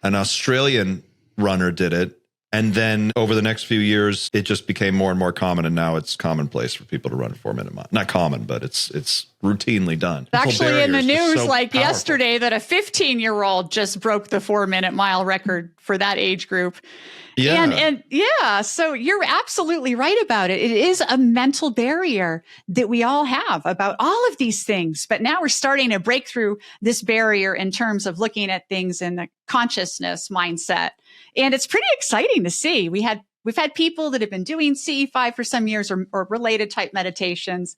an Australian runner did it. And then over the next few years, it just became more and more common. And now it's commonplace for people to run a 4-minute mile. Not common, but it's routinely done. Actually, in the Barriers are news so like powerful. yesterday that a 15-year-old just broke the 4-minute mile record for that age group. Yeah. And yeah, so you're absolutely right about it. It is a mental barrier that we all have about all of these things. But now we're starting to break through this barrier in terms of looking at things in the consciousness mindset. And it's pretty exciting to see. We've had people that have been doing CE5 for some years or related type meditations.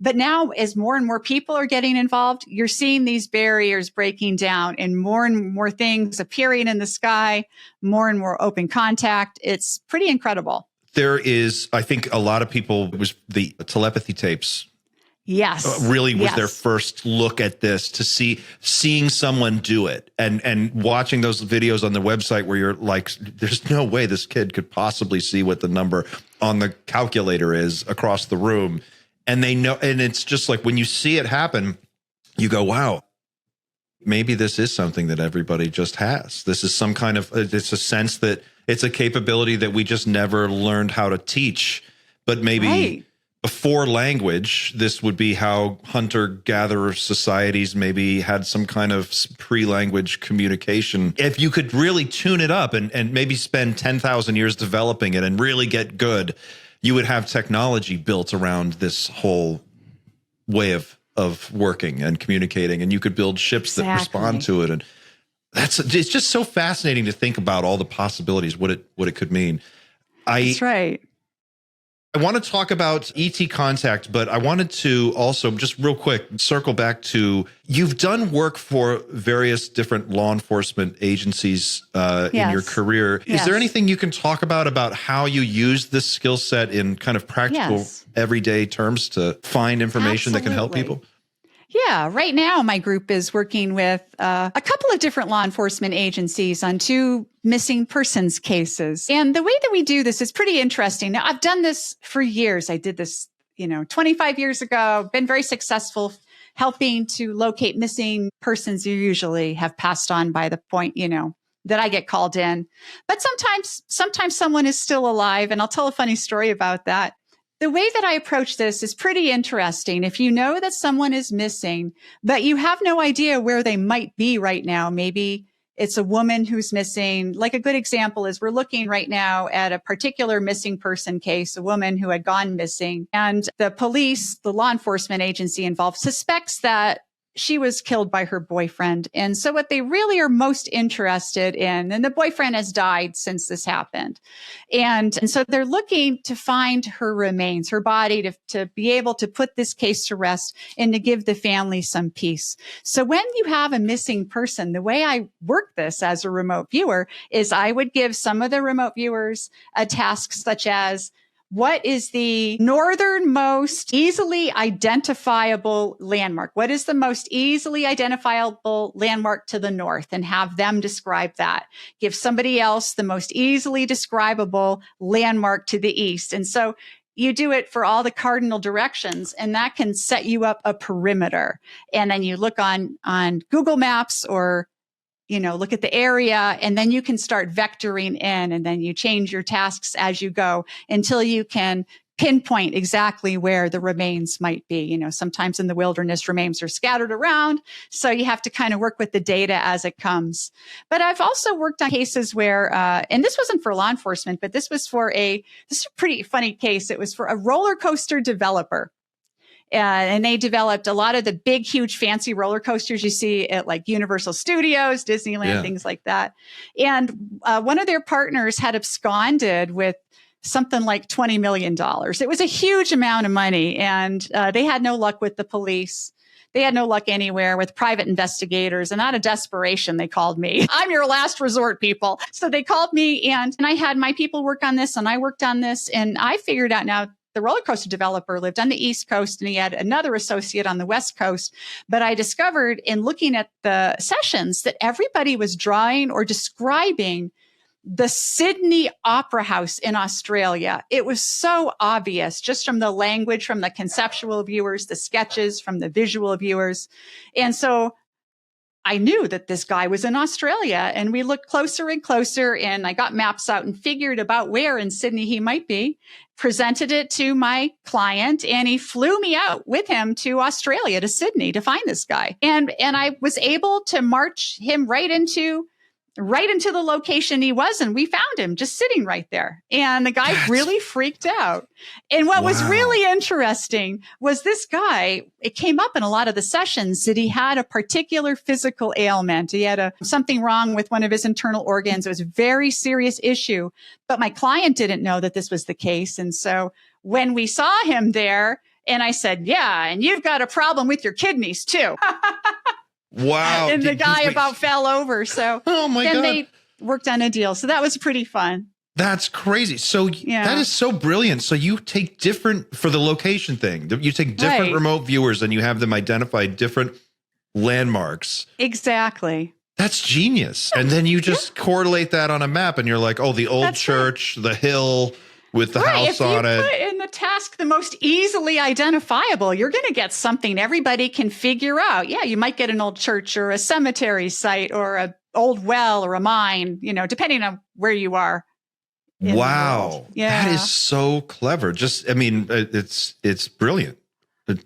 But now, as more and more people are getting involved, you're seeing these barriers breaking down and more things appearing in the sky, more and more open contact. It's pretty incredible. There is, I think a lot of people, it was the telepathy tapes Yes. really was Yes. their first look at this, to seeing someone do it and watching those videos on the website where you're like, there's no way this kid could possibly see what the number on the calculator is across the room. And they know, and it's just like when you see it happen, you go, wow, maybe this is something that everybody just has. This is some kind of, it's a sense that it's a capability that we just never learned how to teach, but maybe Right. before language, this would be how hunter-gatherer societies maybe had some kind of pre-language communication. If you could really tune it up and maybe spend 10,000 years developing it and really get good, you would have technology built around this whole way of working and communicating, and you could build ships that respond to it. And it's just so fascinating to think about all the possibilities, what it could mean. That's right. I want to talk about ET contact, but I wanted to also just real quick circle back to, you've done work for various different law enforcement agencies in your career. Is there anything you can talk about how you use this skill set in kind of practical everyday terms to find information that can help people? Yeah, right now my group is working with a couple of different law enforcement agencies on 2 missing persons cases. And the way that we do this is pretty interesting. Now, I've done this for years. I did this, 25 years ago, been very successful helping to locate missing persons who usually have passed on by the point, that I get called in. But sometimes someone is still alive. And I'll tell a funny story about that. The way that I approach this is pretty interesting. If you know that someone is missing, but you have no idea where they might be right now, maybe it's a woman who's missing. Like a good example is we're looking right now at a particular missing person case, a woman who had gone missing, and the police, the law enforcement agency involved, suspects that she was killed by her boyfriend. And so what they really are most interested in, and the boyfriend has died since this happened. And so they're looking to find her remains, her body, to be able to put this case to rest and to give the family some peace. So when you have a missing person, the way I work this as a remote viewer is I would give some of the remote viewers a task such as, what is the northernmost easily identifiable landmark? What is the most easily identifiable landmark to the north? And have them describe that. Give somebody else the most easily describable landmark to the east. And so you do it for all the cardinal directions, and that can set you up a perimeter. And then you look on Google Maps or look at the area, and then you can start vectoring in, and then you change your tasks as you go until you can pinpoint exactly where the remains might be. Sometimes in the wilderness, remains are scattered around. So you have to kind of work with the data as it comes. But I've also worked on cases where, and this wasn't for law enforcement, but this is a pretty funny case. It was for a roller coaster developer. And they developed a lot of the big, huge, fancy roller coasters you see at like Universal Studios, Disneyland, things like that. And one of their partners had absconded with something like $20 million. It was a huge amount of money. And they had no luck with the police. They had no luck anywhere with private investigators. And out of desperation, they called me. I'm your last resort, people. So they called me, and I had my people work on this, and I worked on this. And I figured out now, the roller coaster developer lived on the East Coast, and he had another associate on the West Coast. But I discovered in looking at the sessions that everybody was drawing or describing the Sydney Opera House in Australia. It was so obvious just from the language, from the conceptual viewers, the sketches, from the visual viewers. And so I knew that this guy was in Australia, and we looked closer and closer, and I got maps out and figured about where in Sydney he might be, presented it to my client, and he flew me out with him to Australia, to Sydney, to find this guy. And I was able to march him right into the location he was, and we found him just sitting right there. And the guy really freaked out. And what was really interesting was this guy, it came up in a lot of the sessions that he had a particular physical ailment. He had something wrong with one of his internal organs. It was a very serious issue, but my client didn't know that this was the case. And so when we saw him there, and I said, yeah, and you've got a problem with your kidneys too. Wow. And the guy about fell over. So oh my God. they worked on a deal. So that was pretty fun. That's crazy. So that is so brilliant. So you take different, for the location thing, you take different remote viewers and you have them identify different landmarks. Exactly. That's genius. And then you just correlate that on a map and you're like, oh, the old church, the hill with the house on it. If you put in the task the most easily identifiable, you're going to get something everybody can figure out. Yeah, you might get an old church or a cemetery site or a old well or a mine, depending on where you are. Wow. Yeah. That is so clever. It's brilliant.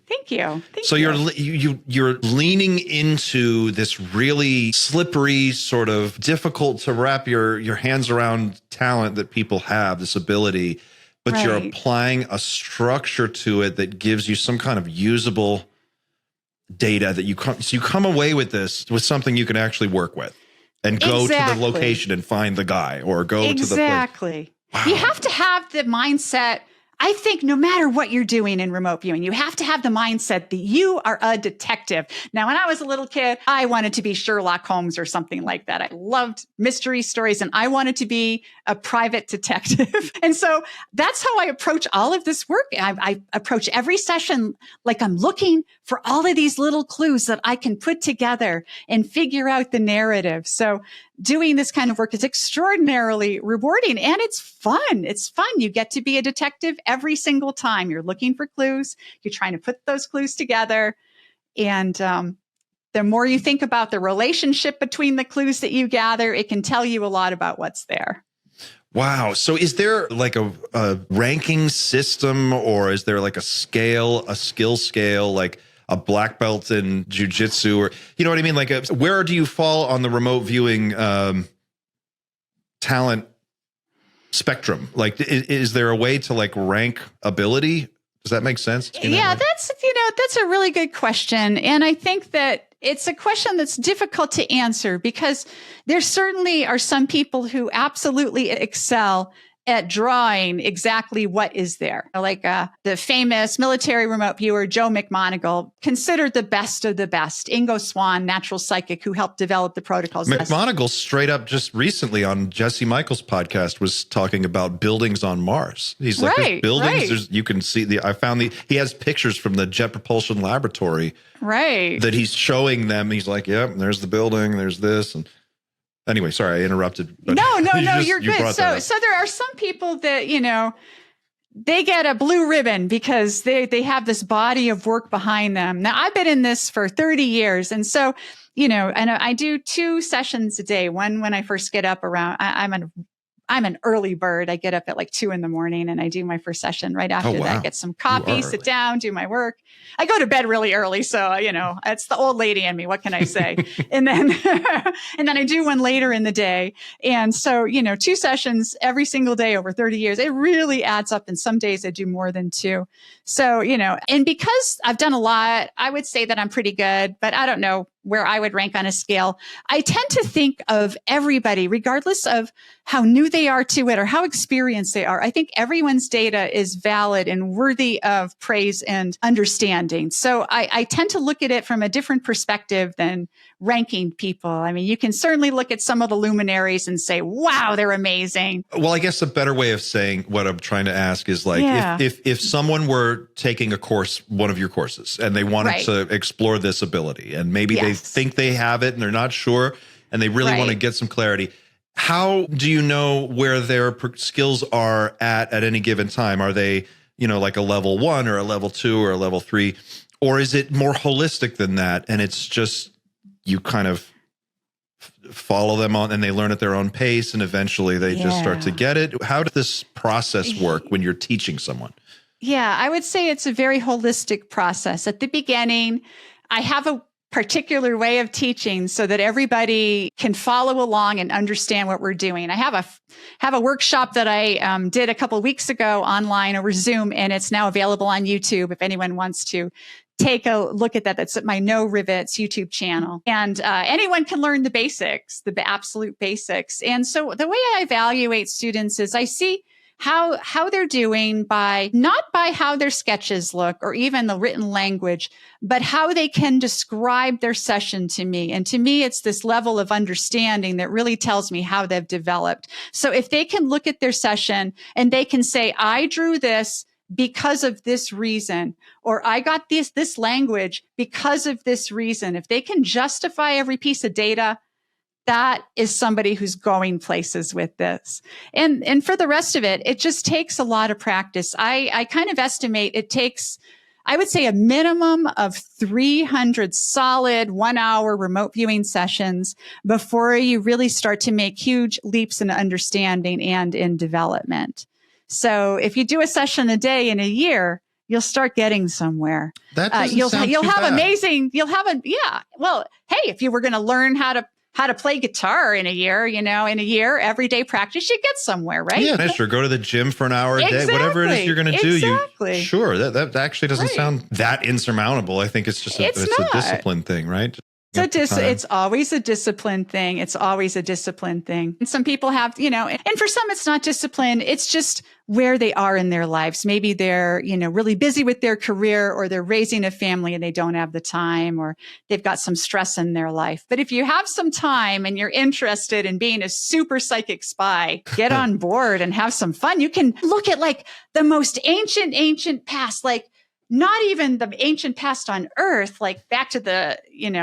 Thank you. So you're leaning into this really slippery, sort of difficult to wrap your hands around talent that people have, this ability, but you're applying a structure to it that gives you some kind of usable data that you come away with something you can actually work with and go to the location and find the guy or go to the place. Exactly. Wow. You have to have the mindset. I think no matter what you're doing in remote viewing, you have to have the mindset that you are a detective. Now, when I was a little kid, I wanted to be Sherlock Holmes or something like that. I loved mystery stories and I wanted to be a private detective. And so that's how I approach all of this work. I approach every session like I'm looking for all of these little clues that I can put together and figure out the narrative. So doing this kind of work is extraordinarily rewarding and it's fun. It's fun. You get to be a detective every single time. You're looking for clues. You're trying to put those clues together. And the more you think about the relationship between the clues that you gather, it can tell you a lot about what's there. Wow. So is there like a ranking system or is there like a skill scale, like a black belt in jiu-jitsu or, you know what I mean? Like where do you fall on the remote viewing talent spectrum? Like, is there a way to like rank ability? Does that make sense? Yeah, that's a really good question. And I think that it's a question that's difficult to answer because there certainly are some people who absolutely excel at drawing exactly what is there. Like the famous military remote viewer, Joe McMoneagle, considered the best of the best. Ingo Swann, natural psychic who helped develop the protocols. McMoneagle straight up just recently on Jesse Michaels' podcast was talking about buildings on Mars. He's like, there's buildings, you can see he has pictures from the Jet Propulsion Laboratory that he's showing them. He's like, yep, there's the building, there's this. And anyway, sorry, I interrupted. But no, you're good. So there are some people that, they get a blue ribbon because they have this body of work behind them. Now, I've been in this for 30 years. And so, and I do 2 sessions a day. One, when I first get up around, I'm an early bird. I get up at like 2 a.m. and I do my first session right after that. Get some coffee, sit down, do my work. I go to bed really early. So, it's the old lady in me. What can I say? and then I do one later in the day. And so, 2 sessions every single day over 30 years, it really adds up. And some days I do more than 2. So, and because I've done a lot, I would say that I'm pretty good, but I don't know where I would rank on a scale. I tend to think of everybody, regardless of how new they are to it or how experienced they are. I think everyone's data is valid and worthy of praise and understanding. So I tend to look at it from a different perspective than ranking people. I mean, you can certainly look at some of the luminaries and say, wow, they're amazing. Well, I guess a better way of saying what I'm trying to ask is like, if someone were taking a course, one of your courses, and they wanted to explore this ability, and maybe they think they have it and they're not sure, and they really want to get some clarity, how do you know where their skills are at any given time? Are they, like a level 1 or a level 2 or a level 3? Or is it more holistic than that? And it's just you kind of follow them on and they learn at their own pace and eventually they just start to get it? How does this process work when you're teaching someone? Yeah, I would say it's a very holistic process. At the beginning, I have a particular way of teaching so that everybody can follow along and understand what we're doing. I have a workshop that I did a couple of weeks ago online over Zoom, and it's now available on YouTube if anyone wants to take a look at that. That's at my No Rivets YouTube channel. And anyone can learn the basics, the absolute basics. And so the way I evaluate students is I see how they're doing not by how their sketches look or even the written language, but how they can describe their session to me. And to me, it's this level of understanding that really tells me how they've developed. So if they can look at their session and they can say, I drew this because of this reason, or I got this language because of this reason. If they can justify every piece of data, that is somebody who's going places with this. And for the rest of it, it just takes a lot of practice. I kind of estimate it takes, I would say, a minimum of 300 solid 1 hour remote viewing sessions before you really start to make huge leaps in understanding and in development. So if you do a session a day in a year, you'll start getting somewhere. That doesn't you'll sound have too bad. amazing. Well, hey, if you were going to learn how to play guitar in a year, everyday practice, you get somewhere, right? Yeah, sure. Go to the gym for an hour a day, whatever it is you're going to do. Exactly. Sure. That actually doesn't sound that insurmountable. I think it's just a discipline thing, right? It's always a discipline thing. It's always a discipline thing. And some people have, and for some, it's not discipline. It's just where they are in their lives. Maybe they're, really busy with their career, or they're raising a family and they don't have the time, or they've got some stress in their life. But if you have some time and you're interested in being a super psychic spy, get on board and have some fun. You can look at like the most ancient past, like not even the ancient past on Earth, like back to the,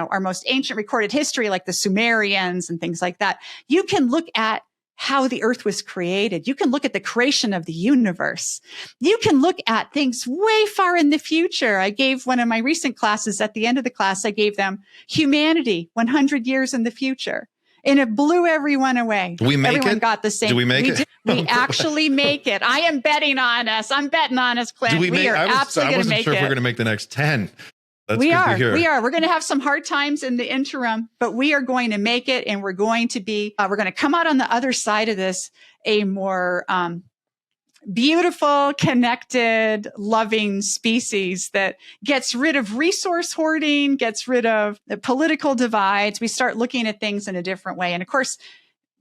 our most ancient recorded history, like the Sumerians and things like that. You can look at how the Earth was created. You can look at the creation of the universe. You can look at things way far in the future. I gave one of my recent classes, at the end of the class, I gave them humanity 100 years in the future. And it blew everyone away. Do we make Everyone it? got the same. Do we make it? We actually make it. I am betting on us. I'm betting on us, Clint. We are absolutely going to make it. I wasn't sure if we're going to make the next 10. That's we good are. to hear. We are. We're going to have some hard times in the interim, but we are going to make it, and we're going to come out on the other side of this a more beautiful, connected, loving species that gets rid of resource hoarding, gets rid of the political divides. We start looking at things in a different way. And of course,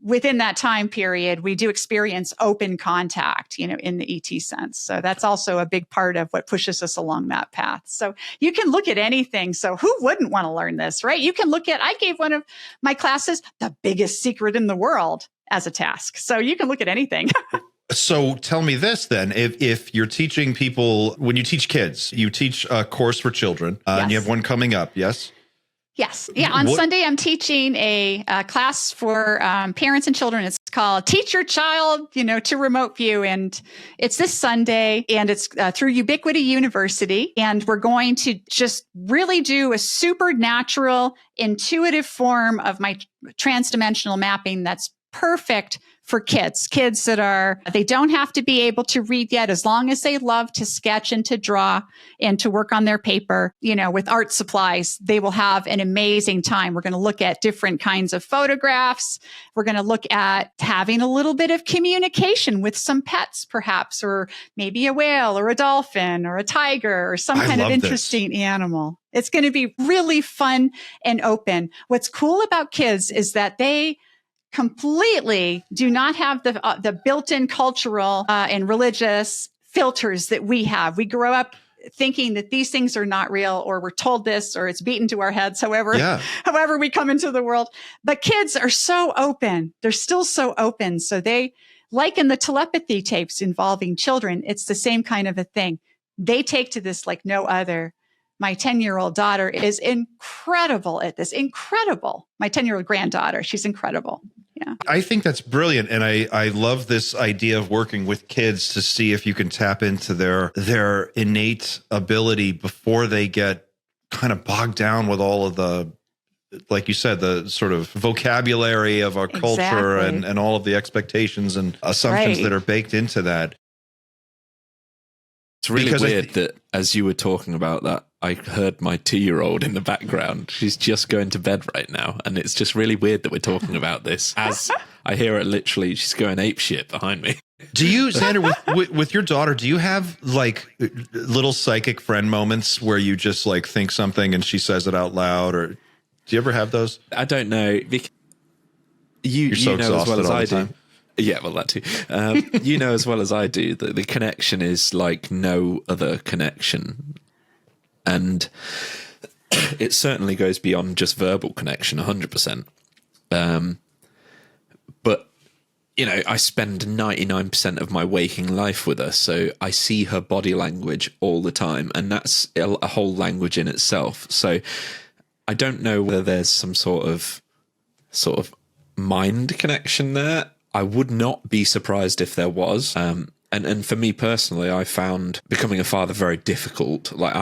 within that time period, we do experience open contact, in the ET sense. So that's also a big part of what pushes us along that path. So you can look at anything. So who wouldn't want to learn this, right? You can look at, I gave one of my classes, the biggest secret in the world, as a task. So you can look at anything. So tell me this then, if you're teaching people, when you teach kids, you teach a course for children, and you have one coming up, yes? Yes. Yeah. On Sunday, I'm teaching a class for parents and children. It's called Teach Your Child, to Remote View. And it's this Sunday, and it's through Ubiquity University. And we're going to just really do a supernatural, intuitive form of my transdimensional mapping that's perfect for kids that they don't have to be able to read yet, as long as they love to sketch and to draw and to work on their paper, with art supplies. They will have an amazing time. We're going to look at different kinds of photographs. We're going to look at having a little bit of communication with some pets, perhaps, or maybe a whale or a dolphin or a tiger or some kind of interesting animal. It's going to be really fun and open. What's cool about kids is that they completely do not have the built-in cultural and religious filters that we have. We grow up thinking that these things are not real, or we're told this, or it's beaten to our heads, however we come into the world. But kids are so open. They're still so open. So they, like in the telepathy tapes involving children, it's the same kind of a thing. They take to this like no other. My 10-year-old daughter is incredible at this. Incredible. My 10-year-old granddaughter, she's incredible. Yeah. I think that's brilliant. And I love this idea of working with kids to see if you can tap into their innate ability before they get kind of bogged down with all of the like you said, the sort of vocabulary of our culture and all of the expectations and assumptions that are baked into that. It's really weird that as you were talking about that, I heard my 2-year-old in the background. She's just going to bed right now. And it's just really weird that we're talking about this as I hear it literally, she's going apeshit behind me. Do you, Xander, with your daughter, do you have like little psychic friend moments where you just like think something and she says it out loud? Or do you ever have those? I don't know. You're so know as well as I do. Yeah, well, that too. You know as well as I do that the connection is like no other connection. And it certainly goes beyond just verbal connection, 100%. But, you know, I spend 99% of my waking life with her, so I see her body language all the time, and that's a whole language in itself. So I don't know whether there's some sort of mind connection there. I would not be surprised if there was. And for me personally, I found becoming a father very difficult. Like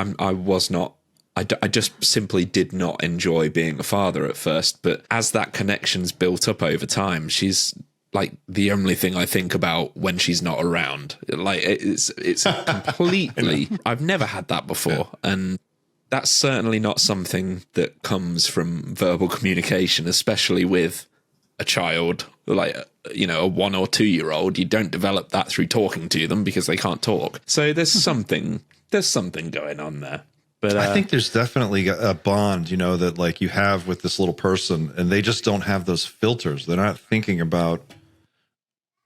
I just simply did not enjoy being a father at first. But as that connection's built up over time, she's like the only thing I think about when she's not around. Like it's completely, I've never had that before. Yeah. And that's certainly not something that comes from verbal communication, especially with a child, like, you know, a 1 or 2 year old. You don't develop that through talking to them because they can't talk. So there's something going on there. But I think there's definitely a bond, you know, that like you have with this little person, and they just don't have those filters. They're not thinking about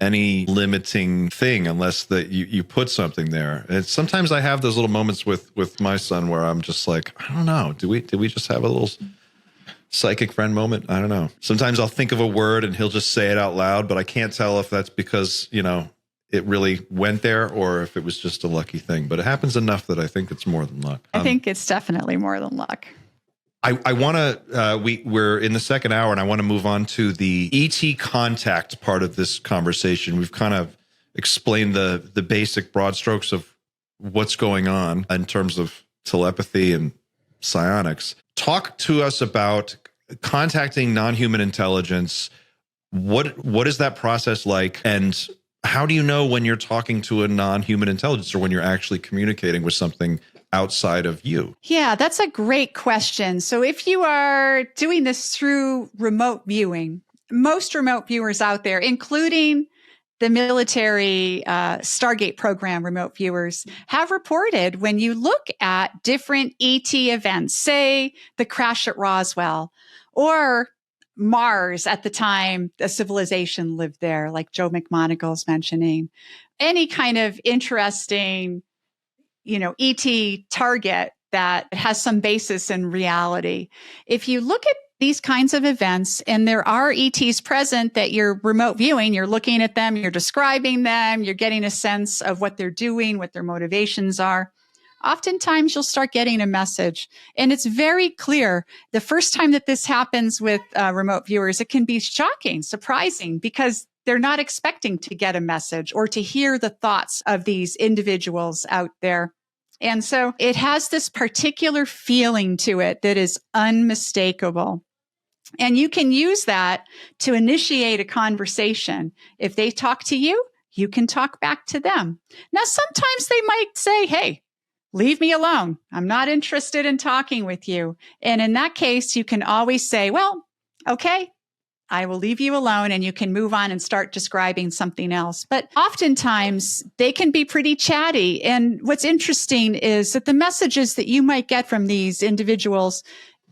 any limiting thing unless that you put something there. And sometimes I have those little moments with my son where I'm just like, I don't know, did we just have a little psychic friend moment? I don't know. Sometimes I'll think of a word and he'll just say it out loud, but I can't tell if that's because, you know, it really went there or if it was just a lucky thing. But it happens enough that I think it's more than luck. I think it's definitely more than luck. I want to, we're in the second hour, and I want to move on to the ET contact part of this conversation. We've kind of explained the basic broad strokes of what's going on in terms of telepathy and psionics. Talk to us about contacting non-human intelligence. What is that process like? And how do you know when you're talking to a non-human intelligence or when you're actually communicating with something outside of you? Yeah, that's a great question. So if you are doing this through remote viewing, most remote viewers out there, including the military Stargate program remote viewers, have reported when you look at different ET events, say the crash at Roswell or Mars at the time a civilization lived there, like Joe McMonagle's mentioning, any kind of interesting, you know, ET target that has some basis in reality. If you look at these kinds of events and there are ETs present that you're remote viewing, you're looking at them, you're describing them, you're getting a sense of what they're doing, what their motivations are. Oftentimes you'll start getting a message, and it's very clear. The first time that this happens with remote viewers, it can be shocking, surprising, because they're not expecting to get a message or to hear the thoughts of these individuals out there. And so it has this particular feeling to it that is unmistakable. And you can use that to initiate a conversation. If they talk to you, you can talk back to them. Now, sometimes they might say, hey, leave me alone. I'm not interested in talking with you. And in that case, you can always say, well, okay, I will leave you alone, and you can move on and start describing something else. But oftentimes they can be pretty chatty. And what's interesting is that the messages that you might get from these individuals,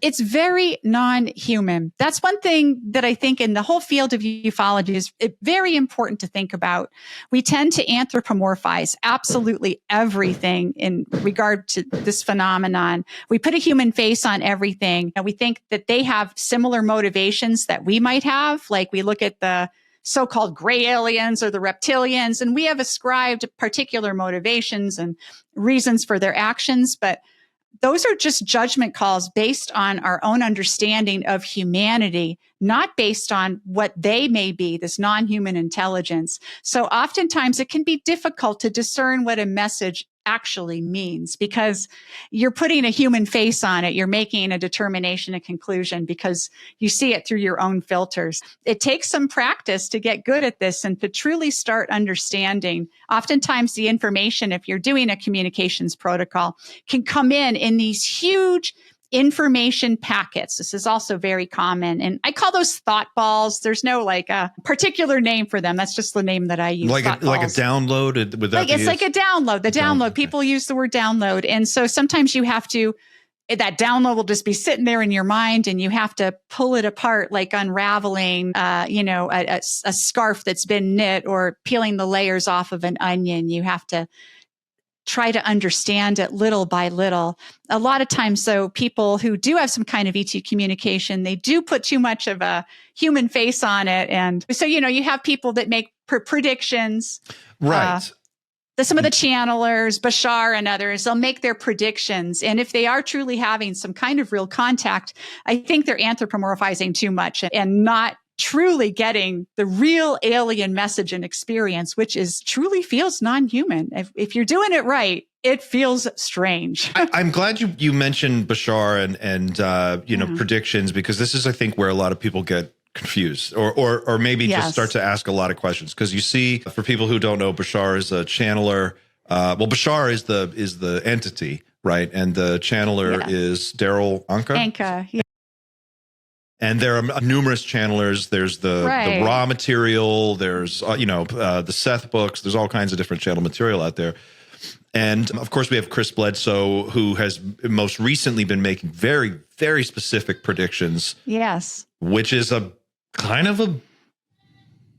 it's very non-human. That's one thing that I think in the whole field of ufology is very important to think about. We tend to anthropomorphize absolutely everything in regard to this phenomenon. We put a human face on everything, and we think that they have similar motivations that we might have. Like we look at the so-called gray aliens or the reptilians, and we have ascribed particular motivations and reasons for their actions, but those are just judgment calls based on our own understanding of humanity, not based on what they may be, this non-human intelligence. So oftentimes it can be difficult to discern what a message actually means, because you're putting a human face on it. You're making a determination, a conclusion, because you see it through your own filters. It takes some practice to get good at this and to truly start understanding. Oftentimes the information, if you're doing a communications protocol, can come in these huge information packets. This is also very common. And I call those thought balls. There's no like a particular name for them. That's just the name that I use. Like a download? Would that it's like a download. The download. Okay. People use the word download. And so sometimes you have to, that download will just be sitting there in your mind and you have to pull it apart, like unraveling, a scarf that's been knit or peeling the layers off of an onion. You have to try to understand it little by little. A lot of times, though, people who do have some kind of ET communication, they do put too much of a human face on it. And so, you have people that make predictions. Right. Some of the channelers, Bashar and others, they'll make their predictions. And if they are truly having some kind of real contact, I think they're anthropomorphizing too much and not truly getting the real alien message and experience, which truly feels non-human. If you're doing it right, it feels strange. I'm glad you mentioned Bashar and predictions, because this is, I think, where a lot of people get confused or maybe just start to ask a lot of questions. Because you see, for people who don't know, Bashar is a channeler. Bashar is the entity, right? And the channeler is Daryl Anka. Anka, yeah. And there are numerous channelers. There's the raw material. There's, the Seth books. There's all kinds of different channel material out there. And of course, we have Chris Bledsoe, who has most recently been making very, very specific predictions. Yes. Which is a kind of a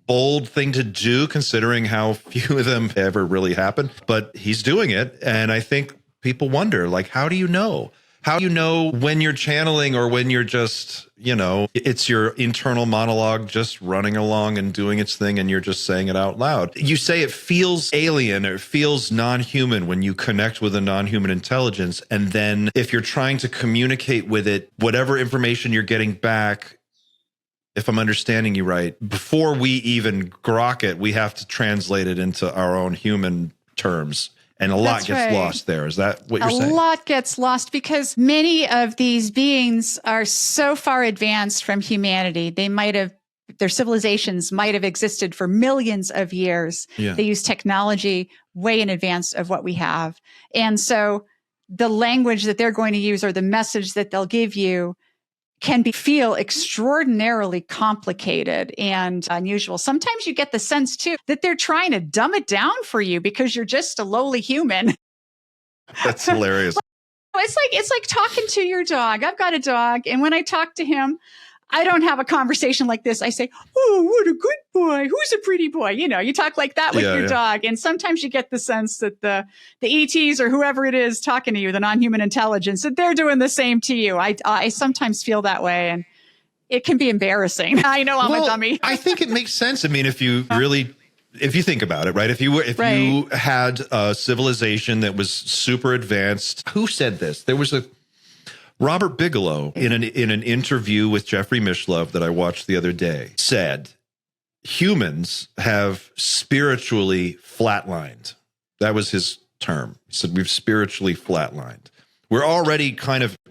bold thing to do, considering how few of them ever really happen. But he's doing it. And I think people wonder, like, how do you know? How do you know when you're channeling or when you're just, it's your internal monologue just running along and doing its thing and you're just saying it out loud? You say it feels alien or it feels non-human when you connect with a non-human intelligence. And then if you're trying to communicate with it, whatever information you're getting back, if I'm understanding you right, before we even grok it, we have to translate it into our own human terms. And a lot gets lost there. Is that what you're saying? A lot gets lost because many of these beings are so far advanced from humanity. Their civilizations might have existed for millions of years. Yeah. They use technology way in advance of what we have. And so the language that they're going to use or the message that they'll give you can feel extraordinarily complicated and unusual. Sometimes you get the sense, too, that they're trying to dumb it down for you because you're just a lowly human. That's hilarious. It's like talking to your dog. I've got a dog, and when I talk to him, I don't have a conversation like this. I say, "Oh, what a good boy. Who's a pretty boy?" You talk like that with your dog. And sometimes you get the sense that the ETs or whoever it is talking to you, the non-human intelligence, that they're doing the same to you. I sometimes feel that way, and it can be embarrassing. I know I'm a dummy. I think it makes sense. I mean, if you think about it, right? If you had a civilization that was super advanced, who said this? There was Robert Bigelow, in an interview with Jeffrey Mishlove that I watched the other day, said humans have spiritually flatlined. That was his term. He said we've spiritually flatlined. We're already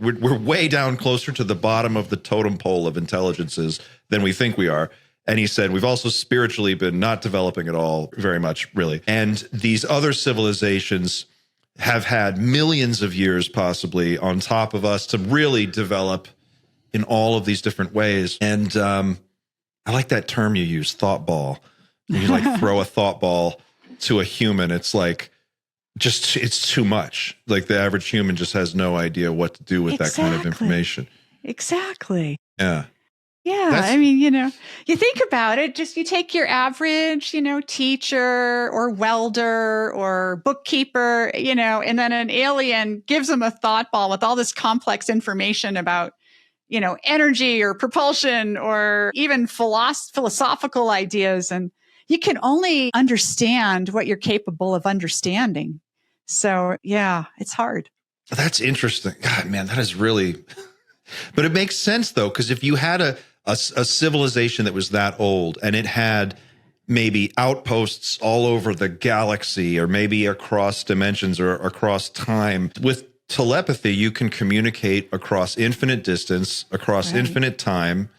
we're way down closer to the bottom of the totem pole of intelligences than we think we are. And he said we've also spiritually been not developing at all very much, really. And these other civilizations have had millions of years possibly on top of us to really develop in all of these different ways. And I like that term you use, thought ball. You throw a thought ball to a human. It's like, it's too much. Like the average human just has no idea what to do with that kind of information. Exactly. Yeah. Yeah, I mean, you think about it, just you take your average, teacher or welder or bookkeeper, and then an alien gives them a thought ball with all this complex information about, energy or propulsion or even philosophical ideas. And you can only understand what you're capable of understanding. So, yeah, it's hard. That's interesting. God, man, that is really... But it makes sense, though, because if you had a civilization that was that old and it had maybe outposts all over the galaxy, or maybe across dimensions or across time. With telepathy, you can communicate across infinite distance, across infinite time.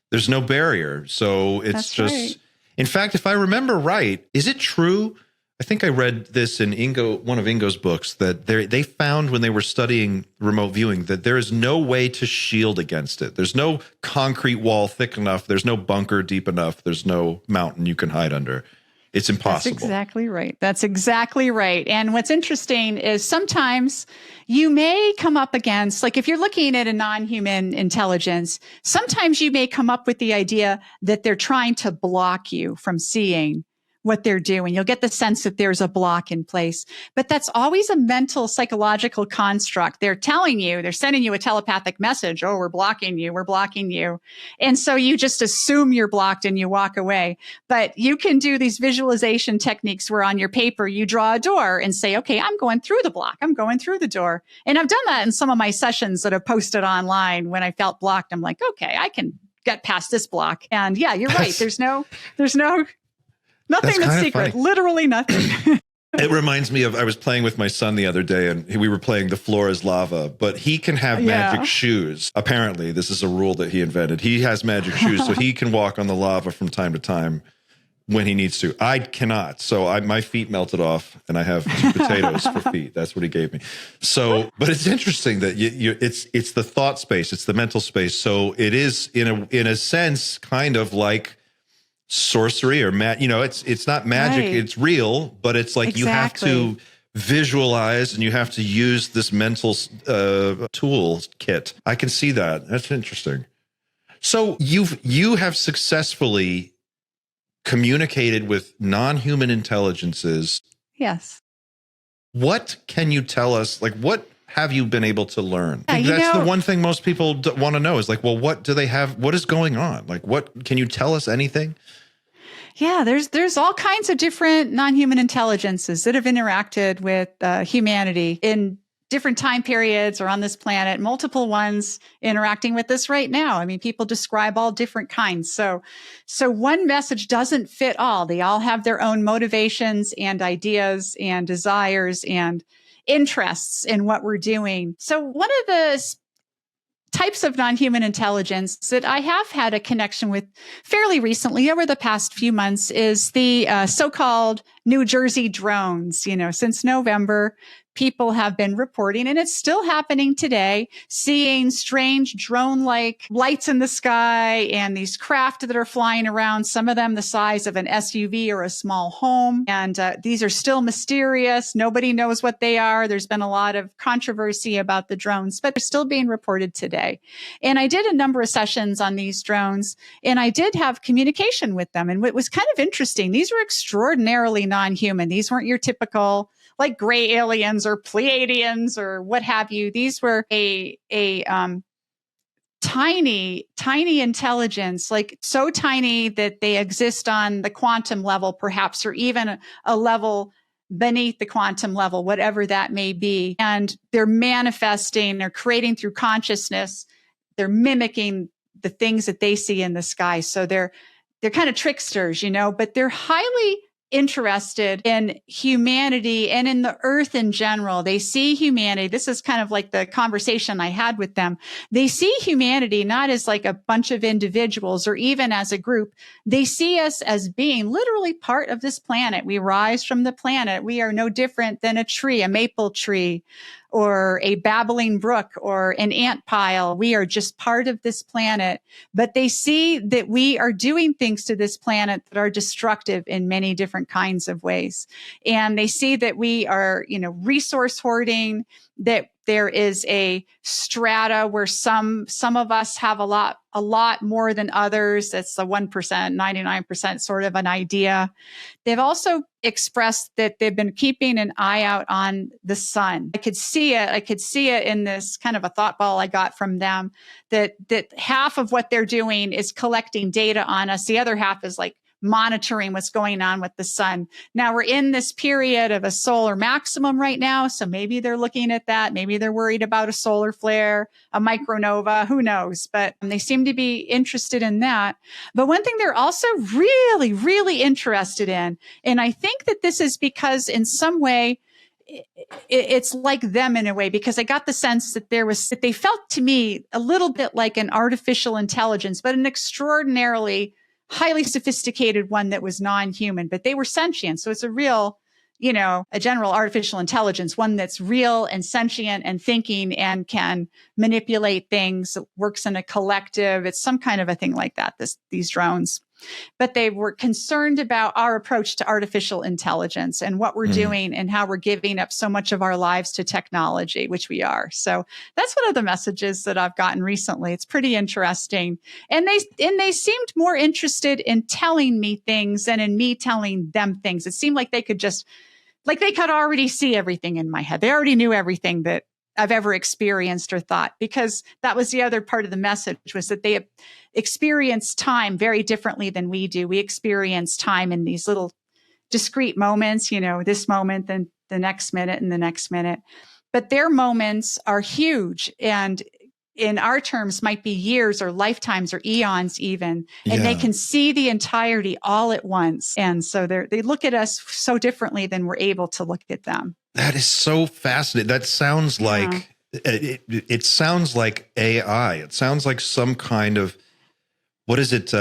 There's no barrier. So it's That's just, right. In fact, if I remember right, is it true? I think I read this in one of Ingo's books, that they found when they were studying remote viewing that there is no way to shield against it. There's no concrete wall thick enough. There's no bunker deep enough. There's no mountain you can hide under. It's impossible. That's exactly right. That's exactly right. And what's interesting is sometimes you may come up against, like if you're looking at a non-human intelligence, sometimes you may come up with the idea that they're trying to block you from seeing what they're doing. You'll get the sense that there's a block in place, but that's always a mental psychological construct. They're telling you, they're sending you a telepathic message. Oh, we're blocking you. We're blocking you. And so you just assume you're blocked and you walk away. But you can do these visualization techniques where on your paper, you draw a door and say, okay, I'm going through the block. I'm going through the door. And I've done that in some of my sessions that I've posted online when I felt blocked. I'm like, okay, I can get past this block. And yeah, you're right. There's nothing that's secret, funny. Literally nothing. It reminds me of, I was playing with my son the other day and we were playing The Floor is Lava, but he can have magic shoes. Apparently, this is a rule that he invented. He has magic shoes, so he can walk on the lava from time to time when he needs to. I cannot. So my feet melted off and I have 2 potatoes for feet. That's what he gave me. So, but it's interesting that it's the thought space, it's the mental space. So it is in a sense kind of like sorcery or it's not magic, Right. It's real, but it's like you have to visualize and you have to use this mental tool kit. I can see that. That's interesting. So you have successfully communicated with non-human intelligences. Yes. What can you tell us? Like, what have you been able to learn? Yeah, That's the one thing most people want to know is like, well, what do they have? What is going on? Like, what can you tell us anything? Yeah, there's all kinds of different non-human intelligences that have interacted with humanity in different time periods or on this planet, multiple ones interacting with us right now. I mean, people describe all different kinds. So one message doesn't fit all. They all have their own motivations and ideas and desires and interests in what we're doing. So one of the types of non-human intelligence that I have had a connection with fairly recently over the past few months is the so-called New Jersey drones. Since November, people have been reporting, and it's still happening today, seeing strange drone-like lights in the sky and these craft that are flying around, some of them the size of an SUV or a small home. And these are still mysterious. Nobody knows what they are. There's been a lot of controversy about the drones, but they're still being reported today. And I did a number of sessions on these drones, and I did have communication with them. And what was kind of interesting, these were extraordinarily non-human. These weren't your typical like gray aliens or Pleiadians or what have you. These were a tiny intelligence, like so tiny that they exist on the quantum level, perhaps, or even a level beneath the quantum level, whatever that may be. And they're manifesting, they're creating through consciousness. They're mimicking the things that they see in the sky. So they're kind of tricksters, but they're highly interested in humanity and in the earth in general. They see humanity. This is kind of like the conversation I had with them. They see humanity not as like a bunch of individuals or even as a group. They see us as being literally part of this planet. We rise from the planet. We are no different than a tree, a maple tree, or a babbling brook or an ant pile. We are just part of this planet, but they see that we are doing things to this planet that are destructive in many different kinds of ways. And they see that we are, resource hoarding, that there is a strata where some of us have a lot more than others. That's the 1%, 99% sort of an idea. They've also expressed that they've been keeping an eye out on the sun. I could see it in this kind of a thought ball I got from them that half of what they're doing is collecting data on us. The other half is like monitoring what's going on with the sun. Now we're in this period of a solar maximum right now. So maybe they're looking at that. Maybe they're worried about a solar flare, a micronova, who knows? But they seem to be interested in that. But one thing they're also really, really interested in, and I think that this is because in some way, it's like them in a way, because I got the sense that they felt to me a little bit like an artificial intelligence, but an extraordinarily highly sophisticated one that was non-human, but they were sentient. So it's a real, a general artificial intelligence, one that's real and sentient and thinking and can manipulate things, works in a collective. It's some kind of a thing like that, these drones. But they were concerned about our approach to artificial intelligence and what we're doing and how we're giving up so much of our lives to technology, which we are. So that's one of the messages that I've gotten recently. It's pretty interesting. And they seemed more interested in telling me things than in me telling them things. It seemed like they could already see everything in my head. They already knew everything that I've ever experienced or thought, because that was the other part of the message, was that they experience time very differently than we do. We experience time in these little discrete moments, this moment, then the next minute and the next minute. But their moments are huge, and in our terms might be years or lifetimes or eons even, and they can see the entirety all at once. And so they look at us so differently than we're able to look at them. That is so fascinating. That sounds like it sounds like AI. It sounds like some kind of, what is it?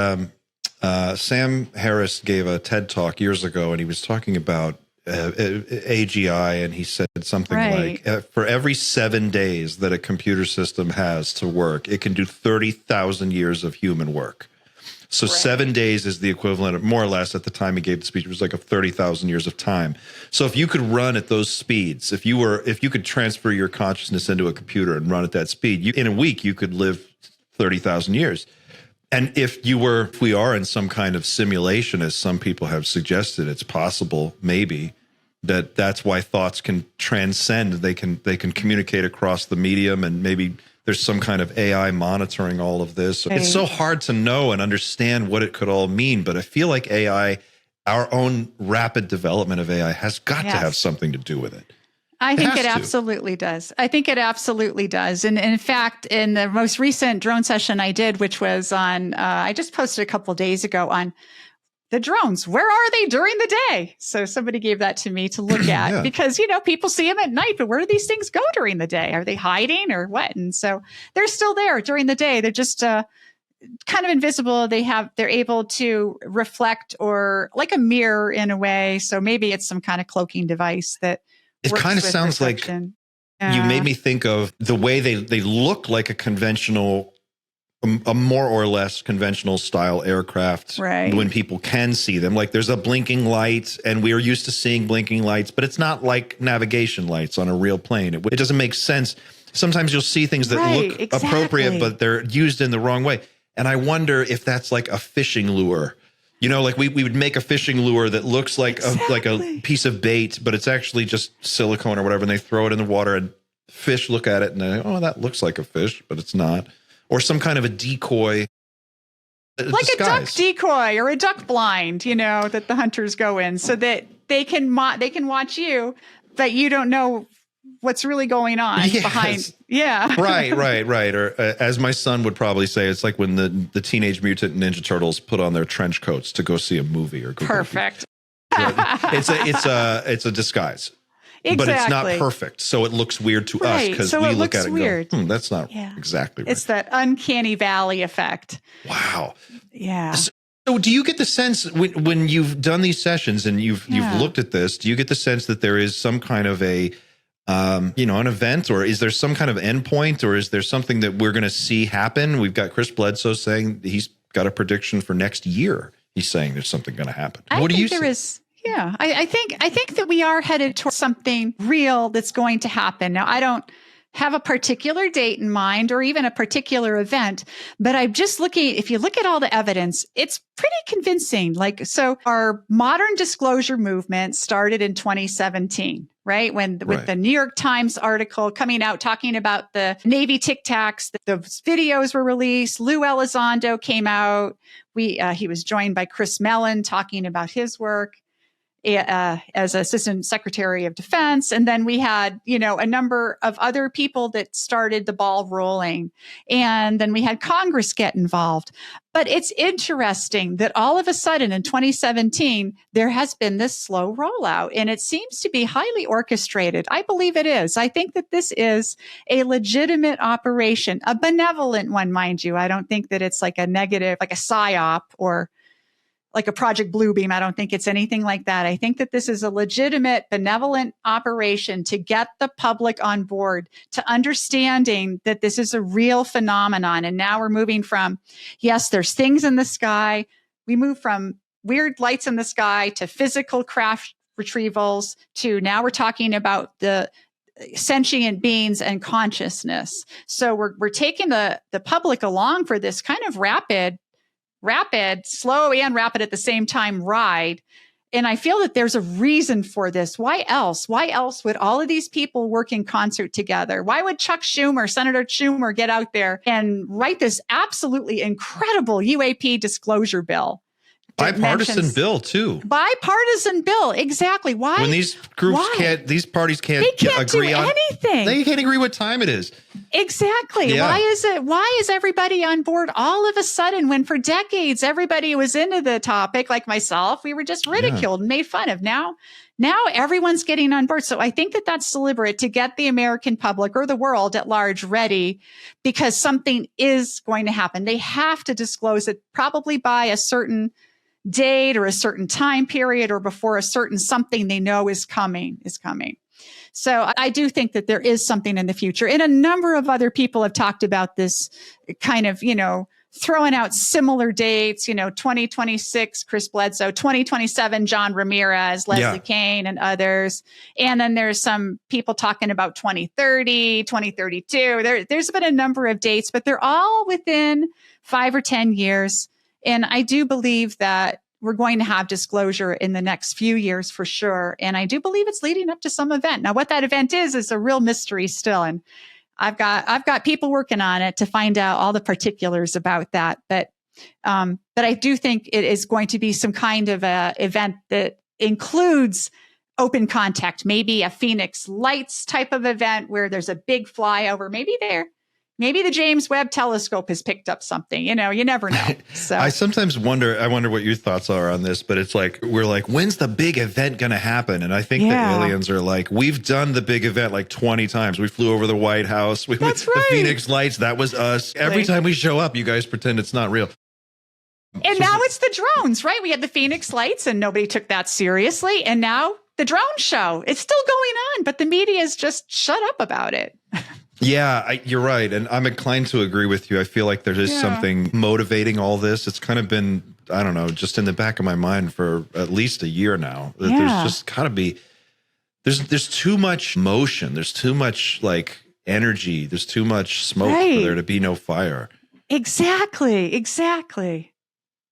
Sam Harris gave a TED talk years ago, and he was talking about AGI, and he said something like, for every 7 days that a computer system has to work, it can do 30,000 years of human work. So 7 days is the equivalent of, more or less, at the time he gave the speech, it was like 30,000 years of time. So if you could run at those speeds, if you could transfer your consciousness into a computer and run at that speed, in a week you could live 30,000 years. And if we are in some kind of simulation, as some people have suggested, it's possible, maybe, that's why thoughts can transcend. They can communicate across the medium, and maybe there's some kind of AI monitoring all of this. It's so hard to know and understand what it could all mean, but I feel like AI, our own rapid development of AI, has got to have something to do with it. I think it absolutely does. I think it absolutely does. And in fact, in the most recent drone session I did, which was on, I just posted a couple of days ago on the drones. Where are they during the day? So somebody gave that to me to look at because, people see them at night, but where do these things go during the day? Are they hiding or what? And so they're still there during the day. They're just kind of invisible. They're able to reflect, or like a mirror in a way. So maybe it's some kind of cloaking device that it kind of sounds reflection. Like you made me think of the way they look like a more or less conventional style aircraft when people can see them. Like there's a blinking light, and we're used to seeing blinking lights, but it's not like navigation lights on a real plane. It doesn't make sense. Sometimes you'll see things that look appropriate, but they're used in the wrong way. And I wonder if that's like a fishing lure. Like we would make a fishing lure that looks like a piece of bait, but it's actually just silicone or whatever, and they throw it in the water, and fish look at it and they, that looks like a fish, but it's not. Or some kind of a decoy. Like disguise. A duck decoy or a duck blind, that the hunters go in so that they can watch you, but you don't know what's really going on behind. Yeah. Right. Or as my son would probably say, it's like when the Teenage Mutant Ninja Turtles put on their trench coats to go see a movie or go. Perfect. It's a disguise. Exactly. But it's not perfect, so it looks weird to us because we look at it and go, that's not exactly right. It's that uncanny valley effect. Wow. Yeah. So do you get the sense when you've done these sessions and you've looked at this, do you get the sense that there is some kind of an event, or is there some kind of endpoint, or is there something that we're going to see happen? We've got Chris Bledsoe saying he's got a prediction for next year. He's saying there's something going to happen. What do you see? Yeah, I think that we are headed towards something real that's going to happen. Now, I don't have a particular date in mind or even a particular event, but I'm just looking, if you look at all the evidence, it's pretty convincing. So our modern disclosure movement started in 2017. right? With the New York Times article coming out talking about the Navy Tic Tacs, the videos were released. Lou Elizondo came out. He was joined by Chris Mellon talking about his work as Assistant Secretary of Defense. And then we had, a number of other people that started the ball rolling. And then we had Congress get involved. But it's interesting that all of a sudden in 2017, there has been this slow rollout, and it seems to be highly orchestrated. I believe it is. I think that this is a legitimate operation, a benevolent one, mind you. I don't think that it's like a negative, like a PSYOP or like a Project Bluebeam. I don't think it's anything like that. I think that this is a legitimate, benevolent operation to get the public on board, to understanding that this is a real phenomenon. And now we're moving from, yes, there's things in the sky. We move from weird lights in the sky to physical craft retrievals to now we're talking about the sentient beings and consciousness. So we're taking the public along for this kind of rapid, slow and rapid at the same time ride. And I feel that there's a reason for this. Why else? Why else would all of these people work in concert together? Why would Senator Schumer get out there and write this absolutely incredible UAP disclosure bill? Bipartisan bill too. Bipartisan bill, exactly. Why? When these groups these parties can't agree on anything. They can't agree what time it is. Exactly. Yeah. Why is everybody on board all of a sudden when for decades everybody was into the topic, like myself, we were just ridiculed and made fun of. Now everyone's getting on board. So I think that that's deliberate to get the American public or the world at large ready, because something is going to happen. They have to disclose it probably by a certain date or a certain time period or before a certain something they know is coming. So I do think that there is something in the future. And a number of other people have talked about this kind of, throwing out similar dates, 2026, Chris Bledsoe, 2027, John Ramirez, Leslie Kane, and others. And then there's some people talking about 2030, 2032. There's been a number of dates, but they're all within 5 or 10 years. And I do believe that we're going to have disclosure in the next few years for sure. And I do believe it's leading up to some event. Now, what that event is a real mystery still. And I've got people working on it to find out all the particulars about that. But I do think it is going to be some kind of a event that includes open contact, maybe a Phoenix Lights type of event where there's a big flyover. Maybe the James Webb Telescope has picked up something, you never know. So I sometimes wonder what your thoughts are on this, but it's like, we're like, when's the big event going to happen? And I think the aliens are like, we've done the big event like 20 times. We flew over the White House. That's right. The Phoenix Lights, that was us. Every time we show up, you guys pretend it's not real. And now it's the drones, right? We had the Phoenix Lights and nobody took that seriously. And now the drone show, it's still going on, but the media is just shut up about it. Yeah, you're right. And I'm inclined to agree with you. I feel like there is something motivating all this. It's kind of been, I don't know, just in the back of my mind for at least a year now. There's just got to be, there's too much motion. There's too much like energy. There's too much smoke for there to be no fire. Exactly.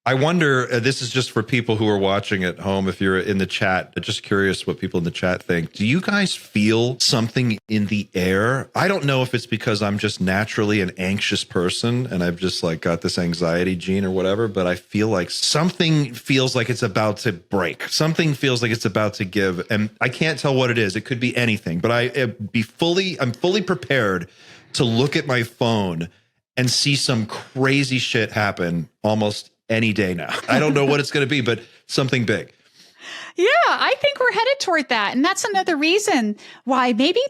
I wonder, this is just for people who are watching at home, if you're in the chat, just curious what people in the chat think. Do you guys feel something in the air? I don't know if it's because I'm just naturally an anxious person and I've just like got this anxiety gene or whatever, but I feel like something feels like it's about to break. Something feels like it's about to give. And I can't tell what it is. It could be anything, but I'm fully prepared to look at my phone and see some crazy shit happen almost any day now. I don't know what it's going to be, but something big. Yeah, I think we're headed toward that. And that's another reason why maybe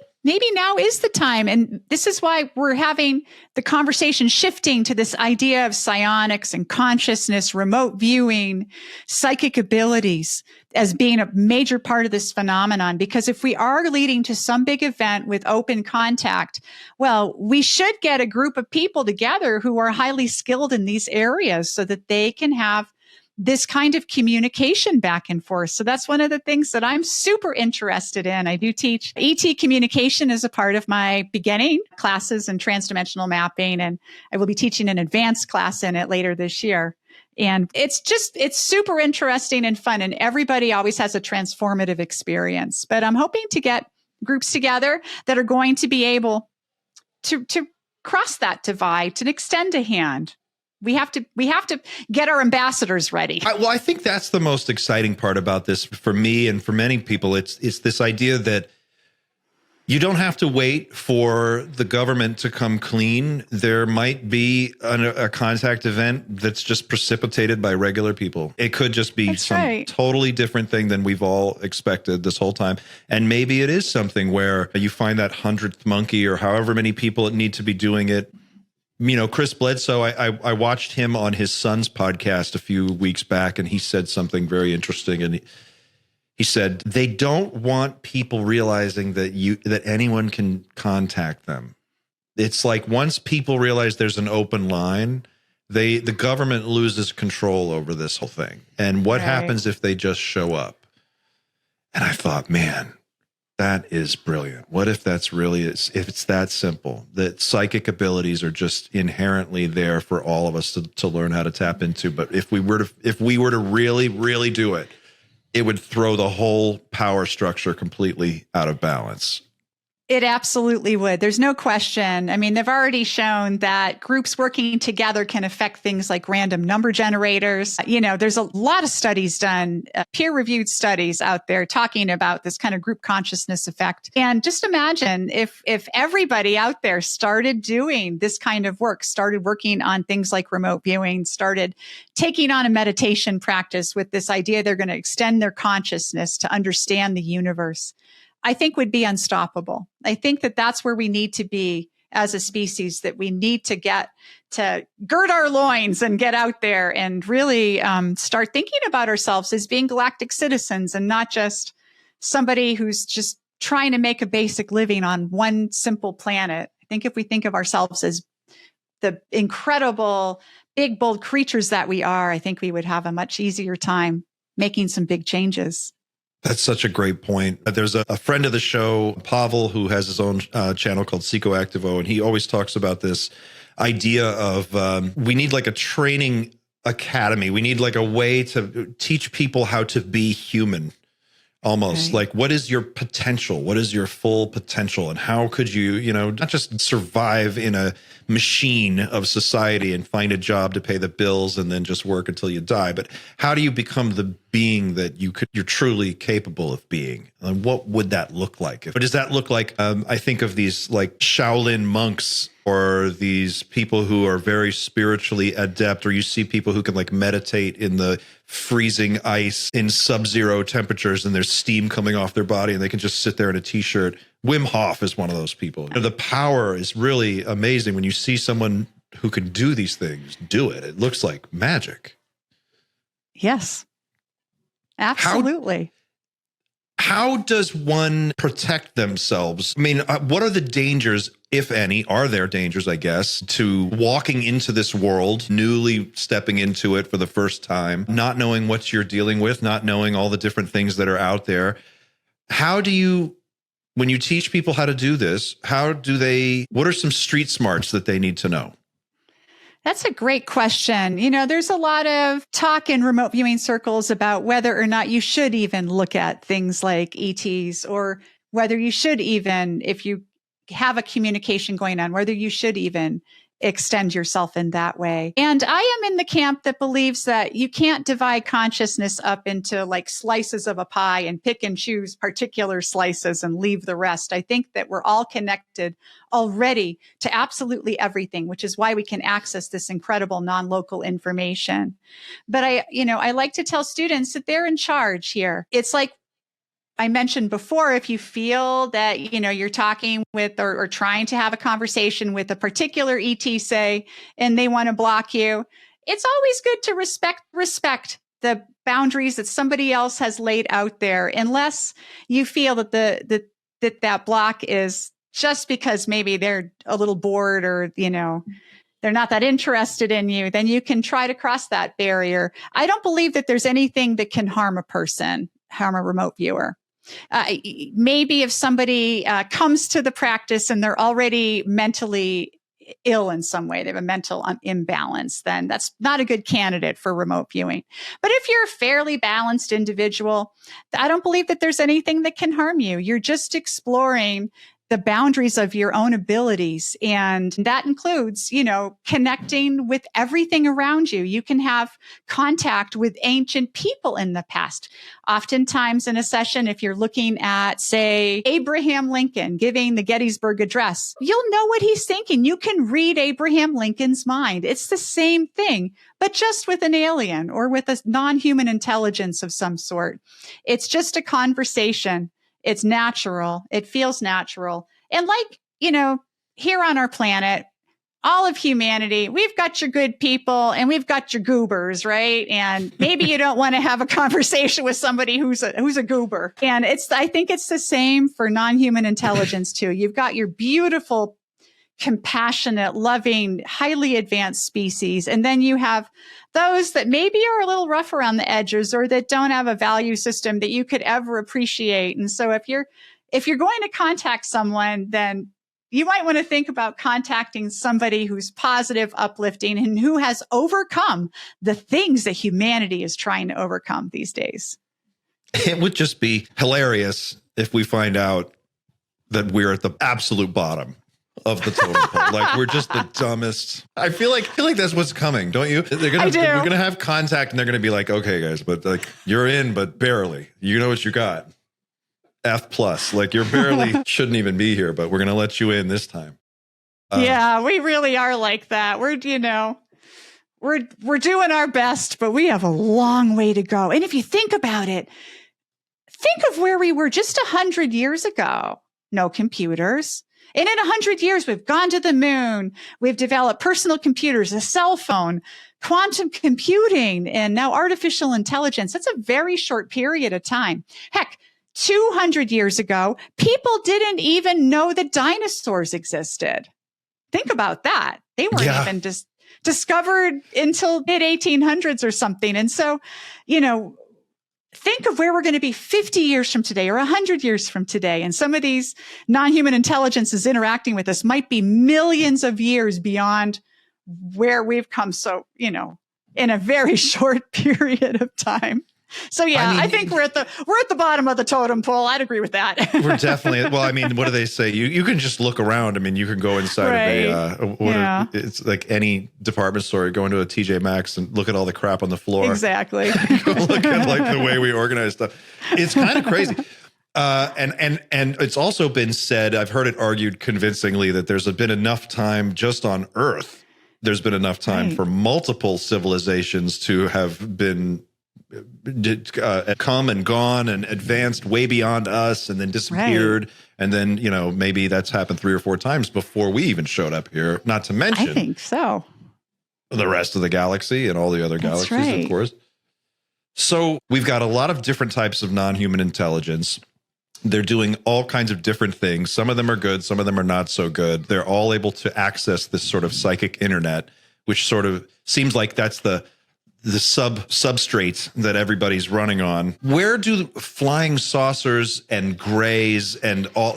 now is the time. And this is why we're having the conversation shifting to this idea of psionics and consciousness, remote viewing, psychic abilities as being a major part of this phenomenon. Because if we are leading to some big event with open contact, well, we should get a group of people together who are highly skilled in these areas so that they can have this kind of communication back and forth. So that's one of the things that I'm super interested in. I do teach ET communication as a part of my beginning classes in transdimensional mapping, and I will be teaching an advanced class in it later this year. And it's super interesting and fun. And everybody always has a transformative experience. But I'm hoping to get groups together that are going to be able to cross that divide, to extend a hand. We have to get our ambassadors ready. I think that's the most exciting part about this for me and for many people. It's this idea that you don't have to wait for the government to come clean. There might be a contact event that's just precipitated by regular people. It could just be totally different thing than we've all expected this whole time. And maybe it is something where you find that 100th monkey or however many people that need to be doing it. You know, Chris Bledsoe, I watched him on his son's podcast a few weeks back, and he said something very interesting. And he said, they don't want people realizing that anyone can contact them. It's like once people realize there's an open line, the government loses control over this whole thing. And what happens if they just show up? And I thought, man, that is brilliant. What if that's really, if it's that simple, that psychic abilities are just inherently there for all of us to learn how to tap into. But if we were to really, really do it, it would throw the whole power structure completely out of balance. It absolutely would. There's no question. I mean, they've already shown that groups working together can affect things like random number generators. You know, there's a lot of studies done, peer-reviewed studies out there talking about this kind of group consciousness effect. And just imagine if everybody out there started doing this kind of work, started working on things like remote viewing, started taking on a meditation practice with this idea they're going to extend their consciousness to understand the universe, I think would be unstoppable. I think that that's where we need to be as a species, that we need to get to gird our loins and get out there and really start thinking about ourselves as being galactic citizens and not just somebody who's just trying to make a basic living on one simple planet. I think if we think of ourselves as the incredible, big, bold creatures that we are, I think we would have a much easier time making some big changes. That's such a great point. There's a friend of the show, Pavel, who has his own channel called Psychoactivo, and he always talks about this idea of we need like a training academy. We need like a way to teach people how to be human. Almost like, what is your potential? What is your full potential? And how could you, not just survive in a machine of society and find a job to pay the bills and then just work until you die, but how do you become the being that you're truly capable of being? And what would that look like? What does that look like? I think of these like Shaolin monks or these people who are very spiritually adept, or you see people who can like meditate in the freezing ice in sub-zero temperatures and there's steam coming off their body and they can just sit there in a t-shirt. Wim Hof is one of those people. The power is really amazing when you see someone who can do these things, do it. It looks like magic. Yes, absolutely. How does one protect themselves? I mean, what are the dangers, if any? Are there dangers, I guess, to walking into this world, newly stepping into it for the first time, not knowing what you're dealing with, not knowing all the different things that are out there? How do you, when you teach people how to do this, what are some street smarts that they need to know? That's a great question. There's a lot of talk in remote viewing circles about whether or not you should even look at things like ETs, or whether you should even, if you have a communication going on, whether you should even extend yourself in that way. And I am in the camp that believes that you can't divide consciousness up into like slices of a pie and pick and choose particular slices and leave the rest. I think that we're all connected already to absolutely everything, which is why we can access this incredible non-local information. But I like to tell students that they're in charge here. It's like I mentioned before, if you feel that, you're talking with or trying to have a conversation with a particular ET, say, and they want to block you, it's always good to respect the boundaries that somebody else has laid out there, unless you feel that that block is just because maybe they're a little bored or, they're not that interested in you. Then you can try to cross that barrier. I don't believe that there's anything that can harm a remote viewer. Maybe if somebody comes to the practice and they're already mentally ill in some way, they have a mental imbalance, then that's not a good candidate for remote viewing. But if you're a fairly balanced individual, I don't believe that there's anything that can harm you. You're just exploring the boundaries of your own abilities. And that includes, connecting with everything around you. You can have contact with ancient people in the past. Oftentimes in a session, if you're looking at, say, Abraham Lincoln giving the Gettysburg Address, you'll know what he's thinking. You can read Abraham Lincoln's mind. It's the same thing, but just with an alien or with a non-human intelligence of some sort. It's just a conversation. It's natural. It feels natural. And here on our planet, all of humanity, we've got your good people and we've got your goobers, right? And maybe you don't want to have a conversation with somebody who's a goober. And I think it's the same for non-human intelligence too. You've got your beautiful, compassionate, loving, highly advanced species. And then you have those that maybe are a little rough around the edges or that don't have a value system that you could ever appreciate. And so if you're going to contact someone, then you might want to think about contacting somebody who's positive, uplifting, and who has overcome the things that humanity is trying to overcome these days. It would just be hilarious if we find out that we're at the absolute bottom of the totem pole. Like we're just the dumbest. I feel like that's what's coming, don't you? We're gonna have contact and they're gonna be like, okay, guys, but like you're in, but barely. You know what you got. F plus. Like you're barely shouldn't even be here, but we're gonna let you in this time. Yeah, we really are like that. We're doing our best, but we have a long way to go. And if you think about it, think of where we were just 100 years ago. No computers. And in 100 years, we've gone to the moon. We've developed personal computers, a cell phone, quantum computing, and now artificial intelligence. That's a very short period of time. Heck, 200 years ago, people didn't even know that dinosaurs existed. Think about that. They weren't even discovered until mid-1800s or something. And so, think of where we're going to be 50 years from today or 100 years from today. And some of these non-human intelligences interacting with us might be millions of years beyond where we've come. So, in a very short period of time. So I think we're at the bottom of the totem pole. I'd agree with that. We're definitely. Well, I mean, what do they say? You can just look around. I mean, you can go inside of it's like any department store. Go into a TJ Maxx and look at all the crap on the floor. Exactly. Look at like the way we organize stuff. It's kind of crazy. And it's also been said, I've heard it argued convincingly that there's been enough time just on Earth. There's been enough time for multiple civilizations to have been come and gone and advanced way beyond us and then disappeared. Right. And then, maybe that's happened 3 or 4 times before we even showed up here, not to mention. I think so. The rest of the galaxy and all the other galaxies, of course. So we've got a lot of different types of non-human intelligence. They're doing all kinds of different things. Some of them are good. Some of them are not so good. They're all able to access this sort of psychic internet, which sort of seems like that's the substrate that everybody's running on. Where do flying saucers and grays and all,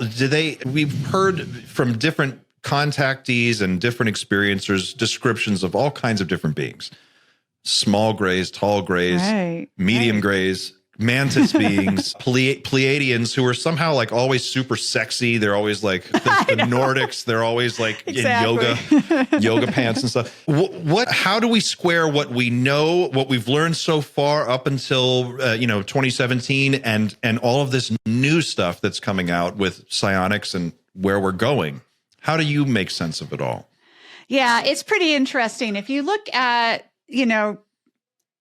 we've heard from different contactees and different experiencers descriptions of all kinds of different beings. Small grays, tall grays, medium grays, mantis beings, Pleiadians who are somehow like always super sexy. They're always like the Nordics. They're always like in yoga pants and stuff. How do we square what we know, what we've learned so far up until 2017, and all of this new stuff that's coming out with psionics and where we're going? How do you make sense of it all? Yeah, it's pretty interesting. If you look at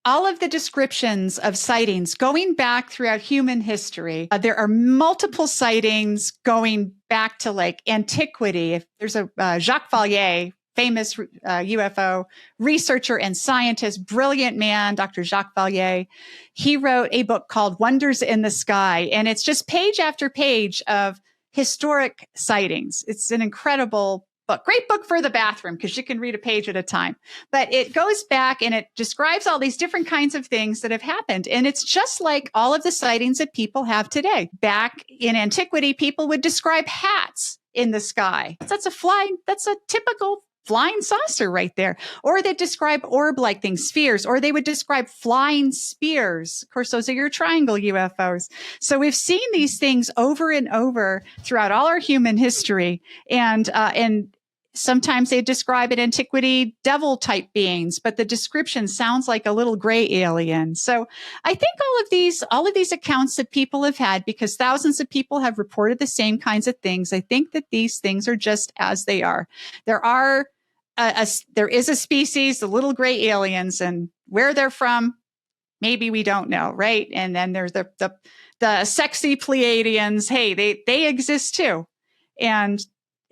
all of the descriptions of sightings going back throughout human history, there are multiple sightings going back to like antiquity. If there's a Jacques Vallée, famous UFO researcher and scientist, brilliant man, Dr. Jacques Vallée. He wrote a book called Wonders in the Sky, and it's just page after page of historic sightings. It's an incredible book. Great book for the bathroom because you can read a page at a time. But it goes back and it describes all these different kinds of things that have happened. And it's just like all of the sightings that people have today. Back in antiquity, people would describe hats in the sky. That's a typical flying saucer right there. Or they describe orb-like things, spheres, or they would describe flying spears. Of course, those are your triangle UFOs. So we've seen these things over and over throughout all our human history. And sometimes they describe in antiquity devil type beings, but the description sounds like a little gray alien. So I think all of these accounts that people have had, because thousands of people have reported the same kinds of things, I think that these things are just as they are. There is a species, the little gray aliens, and where they're from, maybe we don't know, right? And then there's the sexy Pleiadians. Hey, they exist too. And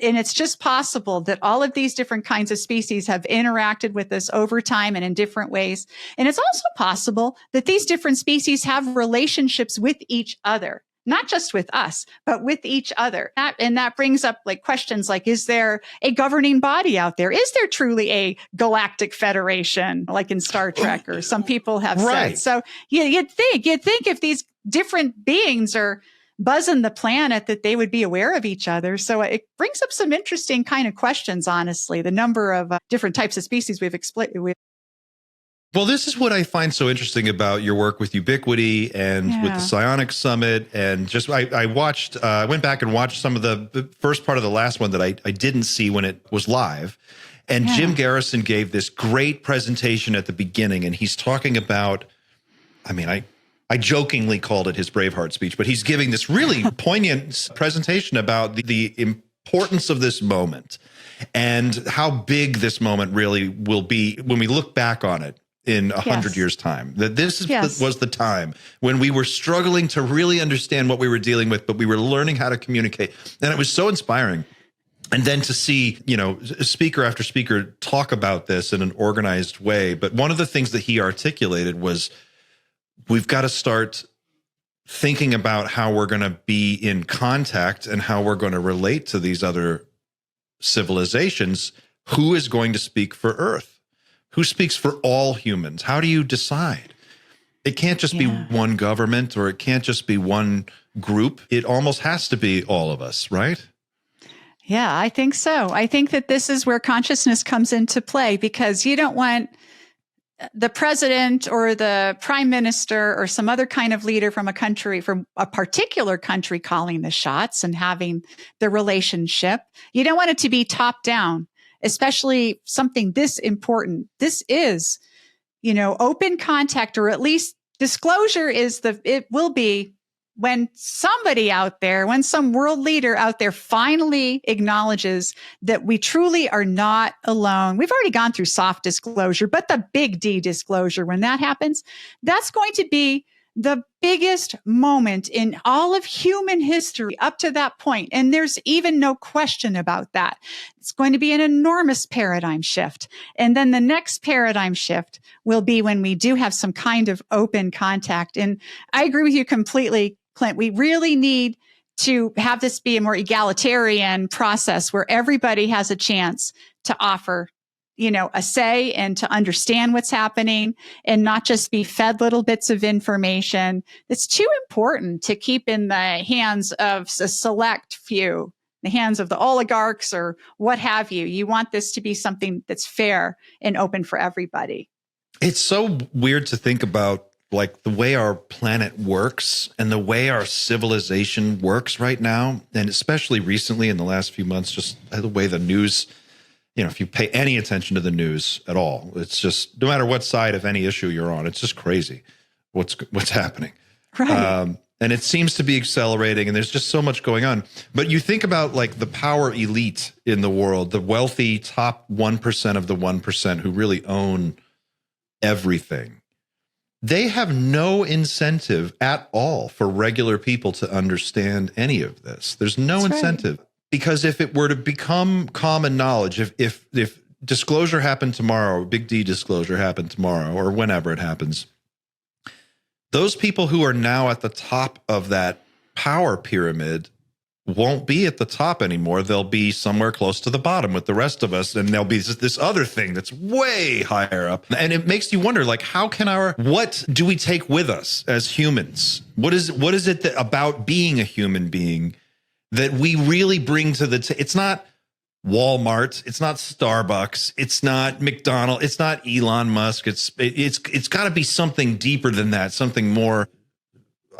it's just possible that all of these different kinds of species have interacted with us over time and in different ways. And it's also possible that these different species have relationships with each other, not just with us, but with each other. And that brings up like questions like, is there a governing body out there? Is there truly a galactic federation like in Star Trek, or some people have said? So you'd think if these different beings are buzzing the planet, that they would be aware of each other. So it brings up some interesting kind of questions, honestly, the number of different types of species we've explained. Well, this is what I find so interesting about your work with Ubiquity and with the Psionics Summit. And just, I went back and watched some of the first part of the last one that I didn't see when it was live. And Jim Garrison gave this great presentation at the beginning, and he's talking about, I jokingly called it his Braveheart speech, but he's giving this really poignant presentation about the importance of this moment and how big this moment really will be when we look back on it in 100 years' time. That this was the time when we were struggling to really understand what we were dealing with, but we were learning how to communicate. And it was so inspiring. And then to see, speaker after speaker talk about this in an organized way. But one of the things that he articulated was, we've got to start thinking about how we're going to be in contact and how we're going to relate to these other civilizations. Who is going to speak for Earth? Who speaks for all humans? How do you decide? It can't just be one government, or it can't just be one group. It almost has to be all of us, right? Yeah, I think so. I think that this is where consciousness comes into play, because you don't want the president or the prime minister or some other kind of leader from a particular country calling the shots and having the relationship. You don't want it to be top down, especially something this important. This is, open contact, or at least disclosure it will be when somebody out there, when some world leader out there finally acknowledges that we truly are not alone. We've already gone through soft disclosure, but the big D disclosure, when that happens, that's going to be the biggest moment in all of human history up to that point. And there's even no question about that. It's going to be an enormous paradigm shift. And then the next paradigm shift will be when we do have some kind of open contact. And I agree with you completely, Clint. We really need to have this be a more egalitarian process where everybody has a chance to offer, a say and to understand what's happening and not just be fed little bits of information. It's too important to keep in the hands of a select few, the hands of the oligarchs or what have you. You want this to be something that's fair and open for everybody. It's so weird to think about, like, the way our planet works and the way our civilization works right now, and especially recently in the last few months, just the way the news, if you pay any attention to the news at all, it's just, no matter what side of any issue you're on, it's just crazy what's happening. Right. And it seems to be accelerating, and there's just so much going on. But you think about, like, the power elite in the world, the wealthy top 1% of the 1% who really own everything. They have no incentive at all for regular people to understand any of this. There's no incentive. Because if it were to become common knowledge, if disclosure happened tomorrow, big D disclosure happened tomorrow, or whenever it happens, those people who are now at the top of that power pyramid won't be at the top anymore. They'll be somewhere close to the bottom with the rest of us, and there'll be this other thing that's way higher up. And it makes you wonder, like, what do we take with us as humans? What is it about being a human being that we really bring to it's not Walmart. It's not Starbucks. It's not McDonald's. It's not Elon Musk. It's got to be something deeper than that, something more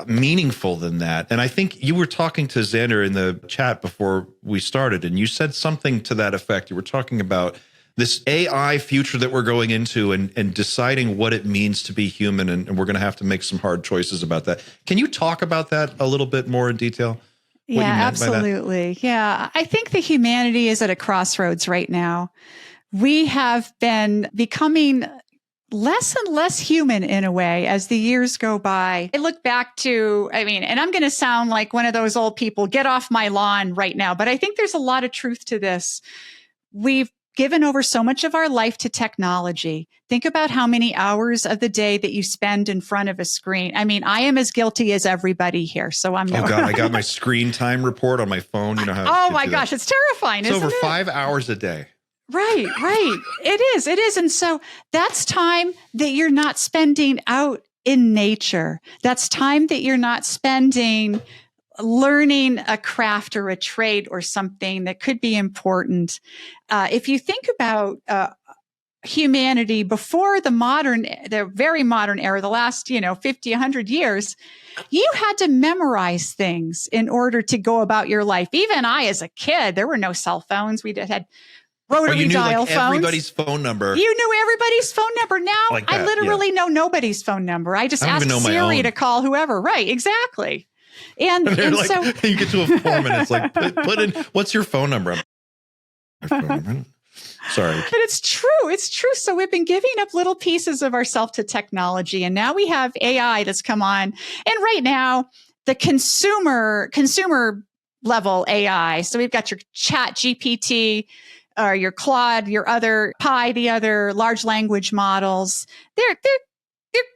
meaningful than that. And I think you were talking to Xander in the chat before we started, and you said something to that effect. You were talking about this AI future that we're going into and deciding what it means to be human. And we're going to have to make some hard choices about that. Can you talk about that a little bit more in detail? Yeah, absolutely. Yeah. I think the humanity is at a crossroads right now. We have been becoming less and less human in a way as the years go by. I look back to, and I'm going to sound like one of those old people, get off my lawn right now, but I think there's a lot of truth to this. We've given over so much of our life to technology. Think about how many hours of the day that you spend in front of a screen. I am as guilty as everybody here. So I'm Oh God, I got my screen time report on my phone. You know how oh my gosh, it's terrifying. It's isn't over it? 5 hours a day. Right. It is. And so that's time that you're not spending out in nature. That's time that you're not spending learning a craft or a trade or something that could be important. If you think about humanity before the very modern era, the last, 50, 100 years, you had to memorize things in order to go about your life. Even I, as a kid, there were no cell phones. We had rotary dial phones. Everybody's phone number. You knew everybody's phone number. Now like I literally know nobody's phone number. I just ask Siri to call whoever. Right. Exactly. And so you get to a form and it's like, put in, what's your phone number? My phone number. Sorry. But it's true. It's true. So we've been giving up little pieces of ourselves to technology. And now we have AI that's come on. And right now, the consumer level AI. So we've got your Chat GPT, or your Claude, your other Pi, the other large language models. They're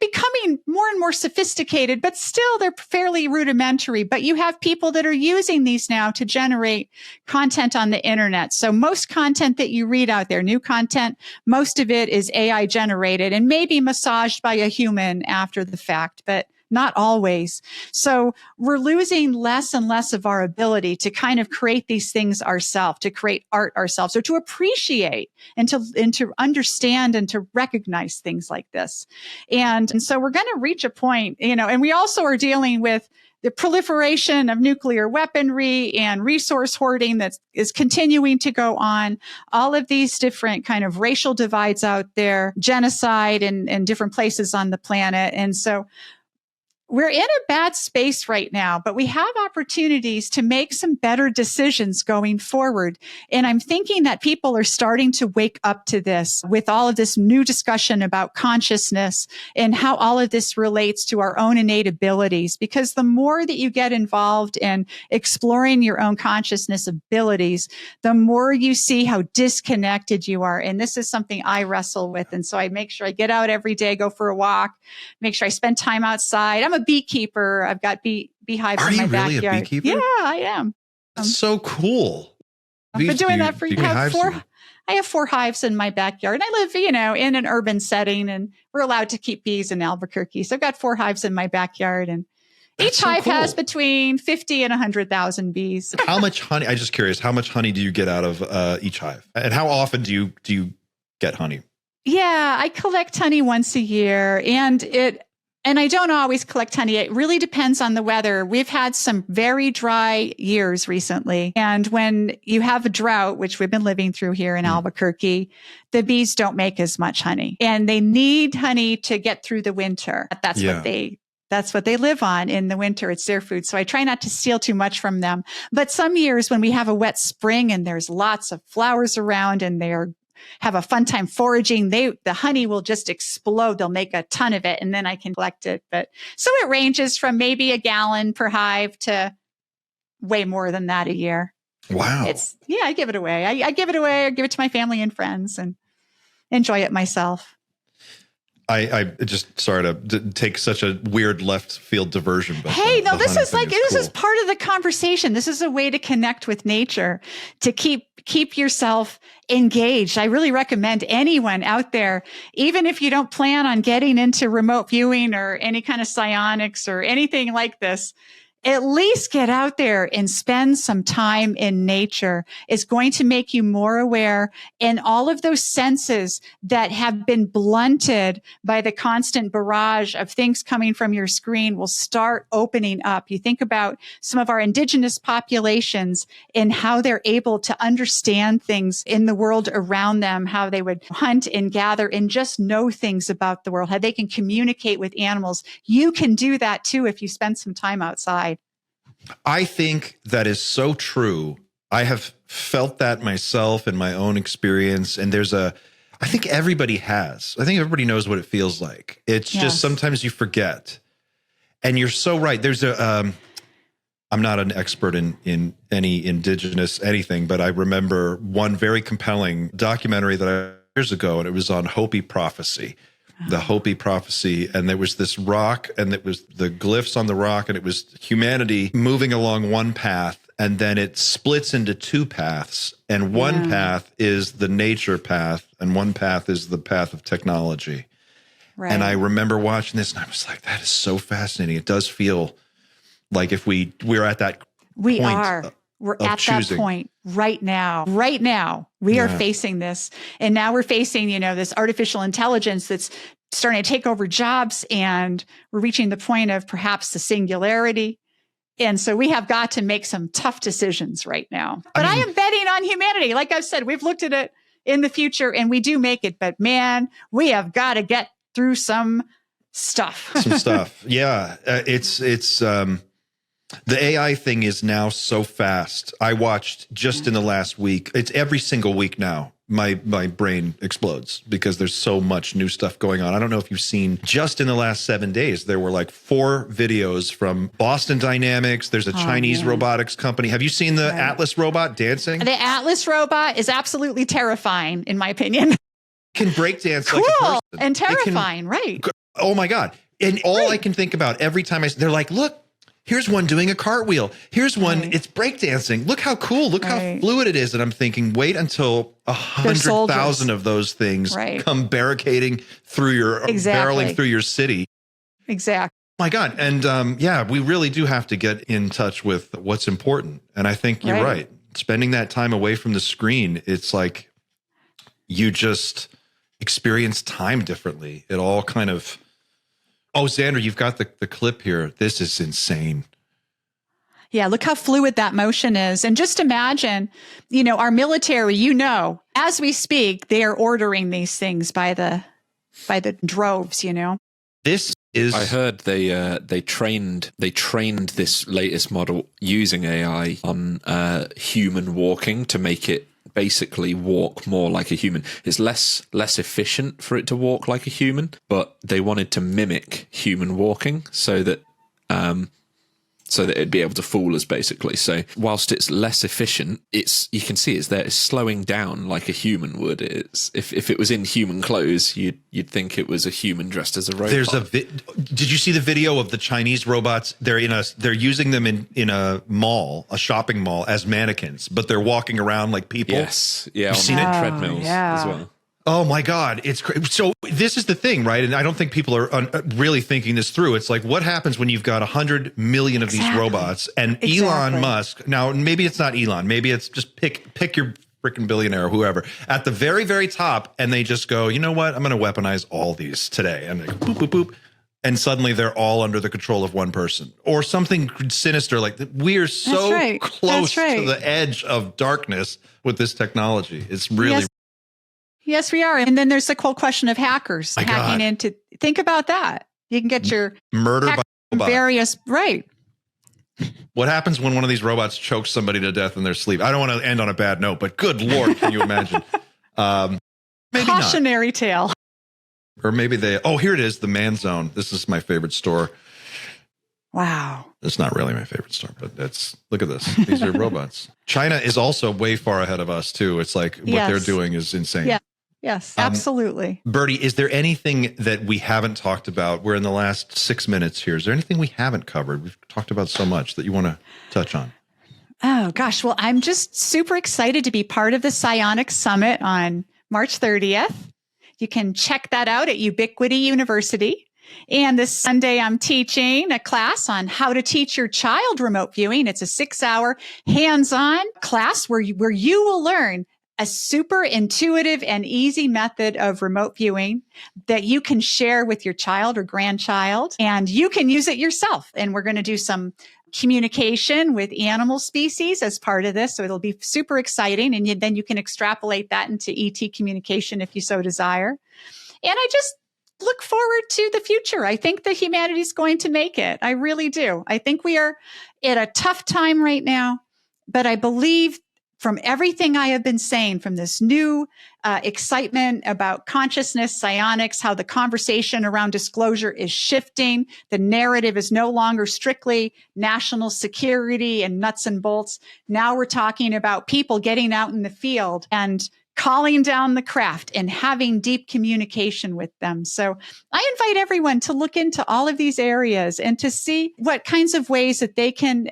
becoming more and more sophisticated, but still they're fairly rudimentary. But you have people that are using these now to generate content on the internet. So most content that you read out there, new content, most of it is AI generated and maybe massaged by a human after the fact, but not always. So we're losing less and less of our ability to kind of create these things ourselves, to create art ourselves, or to appreciate and to understand and to recognize things like this. And so we're going to reach a point, and we also are dealing with the proliferation of nuclear weaponry and resource hoarding that is continuing to go on. All of these different kind of racial divides out there, genocide in different places on the planet. And so we're in a bad space right now, but we have opportunities to make some better decisions going forward. And I'm thinking that people are starting to wake up to this with all of this new discussion about consciousness and how all of this relates to our own innate abilities. Because the more that you get involved in exploring your own consciousness abilities, the more you see how disconnected you are. And this is something I wrestle with. And so I make sure I get out every day, go for a walk, make sure I spend time outside. I'm a beekeeper. I've got beehives in my backyard. Are you really a beekeeper? Yeah, I am. That's so cool. I've been doing that for I have 4 hives in my backyard. And I live, in an urban setting, and we're allowed to keep bees in Albuquerque. So I've got 4 hives in my backyard, and each hive has between 50 and 100,000 bees. How much honey? I'm just curious. How much honey do you get out of each hive? And how often do you get honey? Yeah, I collect honey once a year, and I don't always collect honey. It really depends on the weather. We've had some very dry years recently. And when you have a drought, which we've been living through here in Albuquerque, the bees don't make as much honey, and they need honey to get through the winter. That's what they live on in the winter. It's their food. So I try not to steal too much from them. But some years when we have a wet spring and there's lots of flowers around and have a fun time foraging, the honey will just explode. They'll make a ton of it, and then I can collect it. But so it ranges from maybe a gallon per hive to way more than that a year. Wow. I give it away. I give it away. I give it to my family and friends and enjoy it myself. I just sorry to take such a weird left field diversion. But this is part of the conversation. This is a way to connect with nature, to keep yourself engaged. I really recommend anyone out there, even if you don't plan on getting into remote viewing or any kind of psionics or anything like this, at least get out there and spend some time in nature. It's going to make you more aware, and all of those senses that have been blunted by the constant barrage of things coming from your screen will start opening up. You think about some of our indigenous populations and how they're able to understand things in the world around them, how they would hunt and gather and just know things about the world, how they can communicate with animals. You can do that too if you spend some time outside. I think that is so true. I have felt that myself in my own experience. And I think everybody has. I think everybody knows what it feels like. It's just sometimes you forget. And you're so right. There's I'm not an expert in any indigenous anything, but I remember one very compelling documentary that I years ago, and it was on Hopi prophecy. The Hopi prophecy, and there was this rock, and it was the glyphs on the rock, and it was humanity moving along one path, and then it splits into two paths, and one path is the nature path, and one path is the path of technology. Right. And I remember watching this, and I was like, that is so fascinating. It does feel like if we're at that we point are. We're at choosing. that point right now. Right now, we are facing this. And now we're facing, this artificial intelligence that's starting to take over jobs, and we're reaching the point of perhaps the singularity. And so we have got to make some tough decisions right now. But I am betting on humanity. Like I've said, we've looked at it in the future and we do make it. But man, we have got to get through some stuff. Some stuff. Yeah. The AI thing is now so fast. I watched just in the last week. It's every single week now. My brain explodes because there's so much new stuff going on. I don't know if you've seen, just in the last 7 days, there were like 4 videos from Boston Dynamics. There's a Chinese robotics company. Have you seen the Atlas robot dancing? The Atlas robot is absolutely terrifying, in my opinion. Can break dance like a person. And terrifying, right. Oh my God. And all I can think about every time they're like, look, here's one doing a cartwheel. Here's one, it's breakdancing. Look how cool, look how fluid it is. And I'm thinking, wait until 100,000 of those things come barricading through your, barreling through your city. Exactly. My God. And we really do have to get in touch with what's important. And I think you're right. Spending that time away from the screen, it's like you just experience time differently. It all kind of... Oh, Xander, you've got the clip here. This is insane. Yeah, look how fluid that motion is. And just imagine, our military, as we speak, they are ordering these things by the droves, This is... I heard they trained this latest model using AI on human walking to make it basically walk more like a human. It's less efficient for it to walk like a human, but they wanted to mimic human walking so that it'd be able to fool us, basically. So whilst it's less efficient, you can see it's slowing down like a human would. If it was in human clothes, you'd think it was a human dressed as a robot. Did you see the video of the Chinese robots? They're using them in a mall, a shopping mall, as mannequins, but they're walking around like people. Yes, yeah, You've seen it? Treadmills as well. Oh my God, it's crazy. So this is the thing, right? And I don't think people are really thinking this through. It's like, what happens when you've got 100 million of these robots, and Elon Musk, now maybe it's not Elon, maybe it's just pick your freaking billionaire or whoever at the very, very top, and they just go, you know what? I'm going to weaponize all these today. And they go, boop, boop, boop. And suddenly they're all under the control of one person, or something sinister. Like, we are so close to the edge of darkness with this technology. It's really... Yes, we are. And then there's the whole question of hackers hacking into. Think about that. You can get your murder by robot. Various What happens when one of these robots chokes somebody to death in their sleep? I don't want to end on a bad note, but good Lord, can you imagine? Maybe cautionary tale. Or maybe here it is, the Man Zone. This is my favorite store. Wow. It's not really my favorite store, but look at this. These are robots. China is also way far ahead of us too. It's like what they're doing is insane. Yeah. Yes, absolutely. Birdie, is there anything that we haven't talked about? We're in the last 6 minutes here. Is there anything we haven't covered? We've talked about so much that you want to touch on. Oh, gosh. Well, I'm just super excited to be part of the Psionics Summit on March 30th. You can check that out at Ubiquity University. And this Sunday, I'm teaching a class on how to teach your child remote viewing. It's a 6-hour hands-on class where you will learn a super intuitive and easy method of remote viewing that you can share with your child or grandchild, and you can use it yourself. And we're going to do some communication with animal species as part of this. So it'll be super exciting. And then you can extrapolate that into ET communication if you so desire. And I just look forward to the future. I think that humanity is going to make it. I really do. I think we are at a tough time right now, but I believe from everything I have been saying, from this new excitement about consciousness, psionics, how the conversation around disclosure is shifting. The narrative is no longer strictly national security and nuts and bolts. Now we're talking about people getting out in the field and calling down the craft and having deep communication with them. So I invite everyone to look into all of these areas and to see what kinds of ways that they can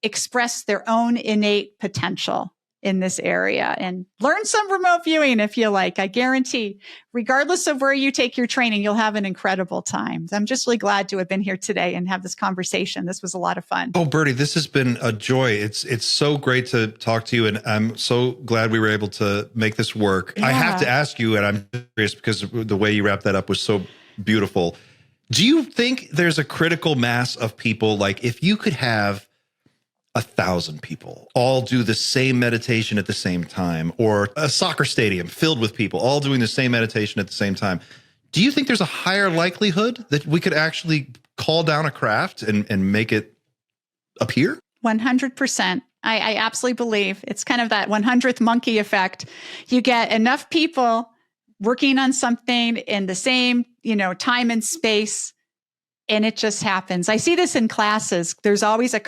express their own innate potential in this area and learn some remote viewing if you like. I guarantee, regardless of where you take your training, you'll have an incredible time. I'm just really glad to have been here today and have this conversation. This was a lot of fun. Oh, Birdie, this has been a joy. It's so great to talk to you, and I'm so glad we were able to make this work. Yeah. I have to ask you, and I'm curious because the way you wrapped that up was so beautiful. Do you think there's a critical mass of people, like if you could have 1,000 people all do the same meditation at the same time, or a soccer stadium filled with people all doing the same meditation at the same time, do you think there's a higher likelihood that we could actually call down a craft and make it appear? 100%. I absolutely believe it's kind of that 100th monkey effect. You get enough people working on something in the same, time and space, and it just happens. I see this in classes. There's always a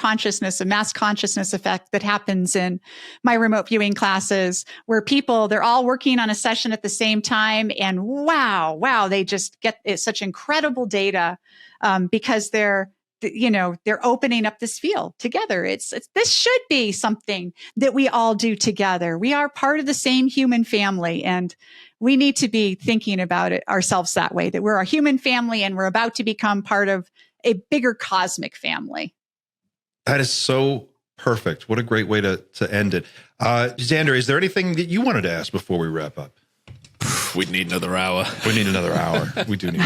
mass consciousness effect that happens in my remote viewing classes where they're all working on a session at the same time. And wow, they just get such incredible data because they're opening up this field together. This should be something that we all do together. We are part of the same human family, and we need to be thinking about it ourselves that way, that we're a human family and we're about to become part of a bigger cosmic family. That is so perfect. What a great way to end it. Xander, is there anything that you wanted to ask before we wrap up? We'd need another hour. We need another hour. We do need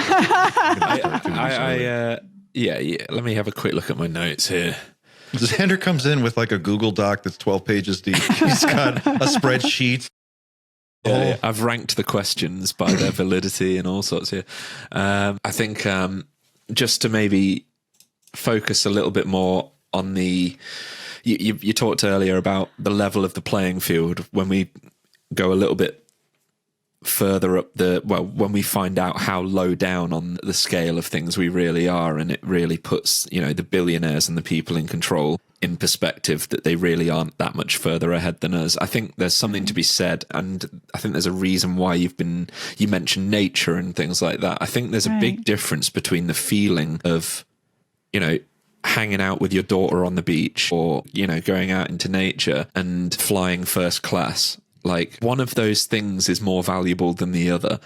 Yeah. Let me have a quick look at my notes here. Xander comes in with like a Google Doc that's 12 pages deep. He's got a spreadsheet. Yeah, I've ranked the questions by their validity and all sorts here. I think just to maybe focus a little bit more on you talked earlier about the level of the playing field when we go a little bit further up when we find out how low down on the scale of things we really are, and it really puts the billionaires and the people in control in perspective, that they really aren't that much further ahead than us. I think there's something to be said, and I think there's a reason why you mentioned nature and things like that. I think there's a big difference between the feeling of hanging out with your daughter on the beach, or going out into nature, and flying first class. Like, one of those things is more valuable than the other.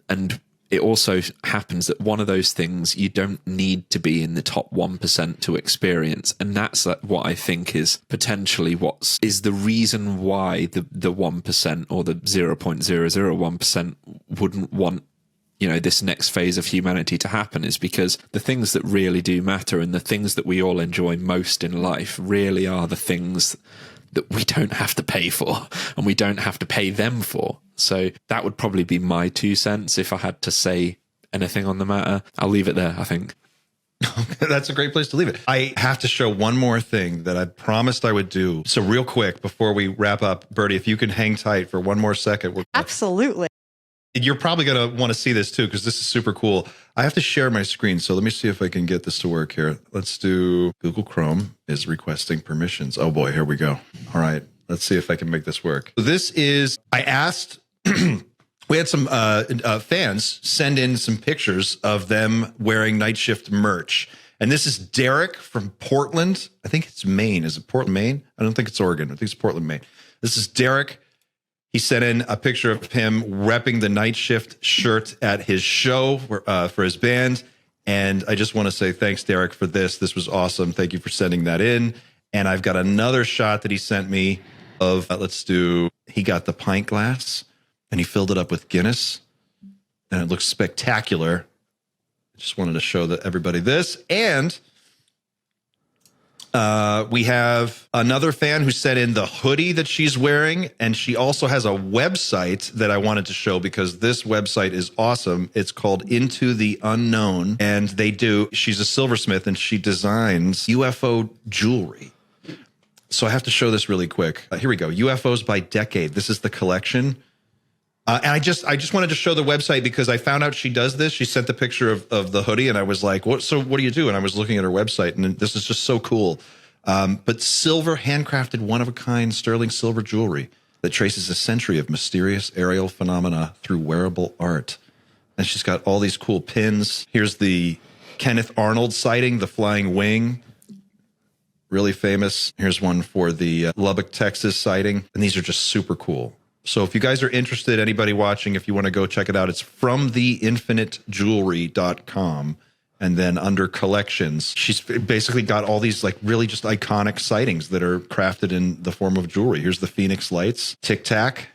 And it also happens that one of those things you don't need to be in the top 1% to experience. And that's what I think is potentially is the reason why the 1% or the 0.001% wouldn't want this next phase of humanity to happen, is because the things that really do matter and the things that we all enjoy most in life really are the things that we don't have to pay for, and we don't have to pay them for. So that would probably be my 2 cents if I had to say anything on the matter. I'll leave it there, I think. That's a great place to leave it. I have to show one more thing that I promised I would do. So real quick, before we wrap up, Birdie, if you can hang tight for one more second. Absolutely. You're probably going to want to see this too, because this is super cool. I have to share my screen. So let me see if I can get this to work here. Let's do Google Chrome is requesting permissions. Oh boy, here we go. All right. Let's see if I can make this work. So this is, I asked, we had some fans send in some pictures of them wearing Night Shift merch. And this is Derek from Portland. I think it's Maine. Is it Portland, Maine? I don't think it's Oregon. I think it's Portland, Maine. This is Derek He sent in a picture of him repping the Night Shift shirt at his show for his band. And I just want to say thanks, Derek, for this. This was awesome. Thank you for sending that in. And I've got another shot that he sent me of, he got the pint glass and he filled it up with Guinness. And it looks spectacular. I just wanted to show everybody this. And we have another fan who sent in the hoodie that she's wearing, and she also has a website that I wanted to show because this website is awesome. It's called Into the Unknown, and she's a silversmith, and she designs UFO jewelry. So I have to show this really quick. Here we go. UFOs by decade. This is the collection. And I just wanted to show the website because I found out she does this. She sent the picture of the hoodie, and I was like, what do you do? And I was looking at her website, and this is just so cool. But silver, handcrafted, one-of-a-kind sterling silver jewelry that traces a century of mysterious aerial phenomena through wearable art. And she's got all these cool pins. Here's the Kenneth Arnold sighting, the flying wing. Really famous. Here's one for the Lubbock, Texas sighting. And these are just super cool. So if you guys are interested, anybody watching, if you want to go check it out, it's fromtheinfinitejewelry.com. And then under collections, she's basically got all these like really just iconic sightings that are crafted in the form of jewelry. Here's the Phoenix Lights, Tic Tac.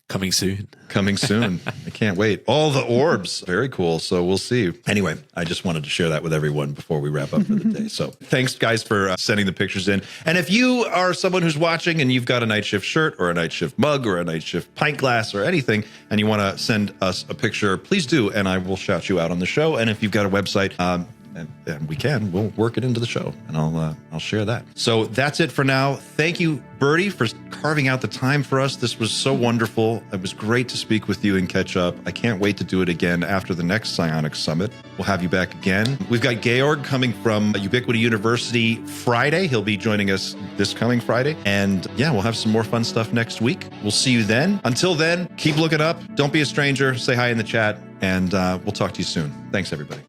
Coming soon. Coming soon. I can't wait. All the orbs. Very cool. So we'll see. Anyway, I just wanted to share that with everyone before we wrap up for the day. So thanks, guys, for sending the pictures in. And if you are someone who's watching and you've got a Night Shift shirt or a Night Shift mug or a Night Shift pint glass or anything, and you want to send us a picture, please do. And I will shout you out on the show. And if you've got a website, and we'll work it into the show, and I'll share that. So that's it for now. Thank you, Birdie, for carving out the time for us. This was so wonderful. It was great to speak with you and catch up. I can't wait to do it again after the next Psionics Summit. We'll have you back again. We've got Georg coming from Ubiquity University Friday. He'll be joining us this coming Friday. And yeah, we'll have some more fun stuff next week. We'll see you then. Until then, keep looking up. Don't be a stranger. Say hi in the chat, and we'll talk to you soon. Thanks, everybody.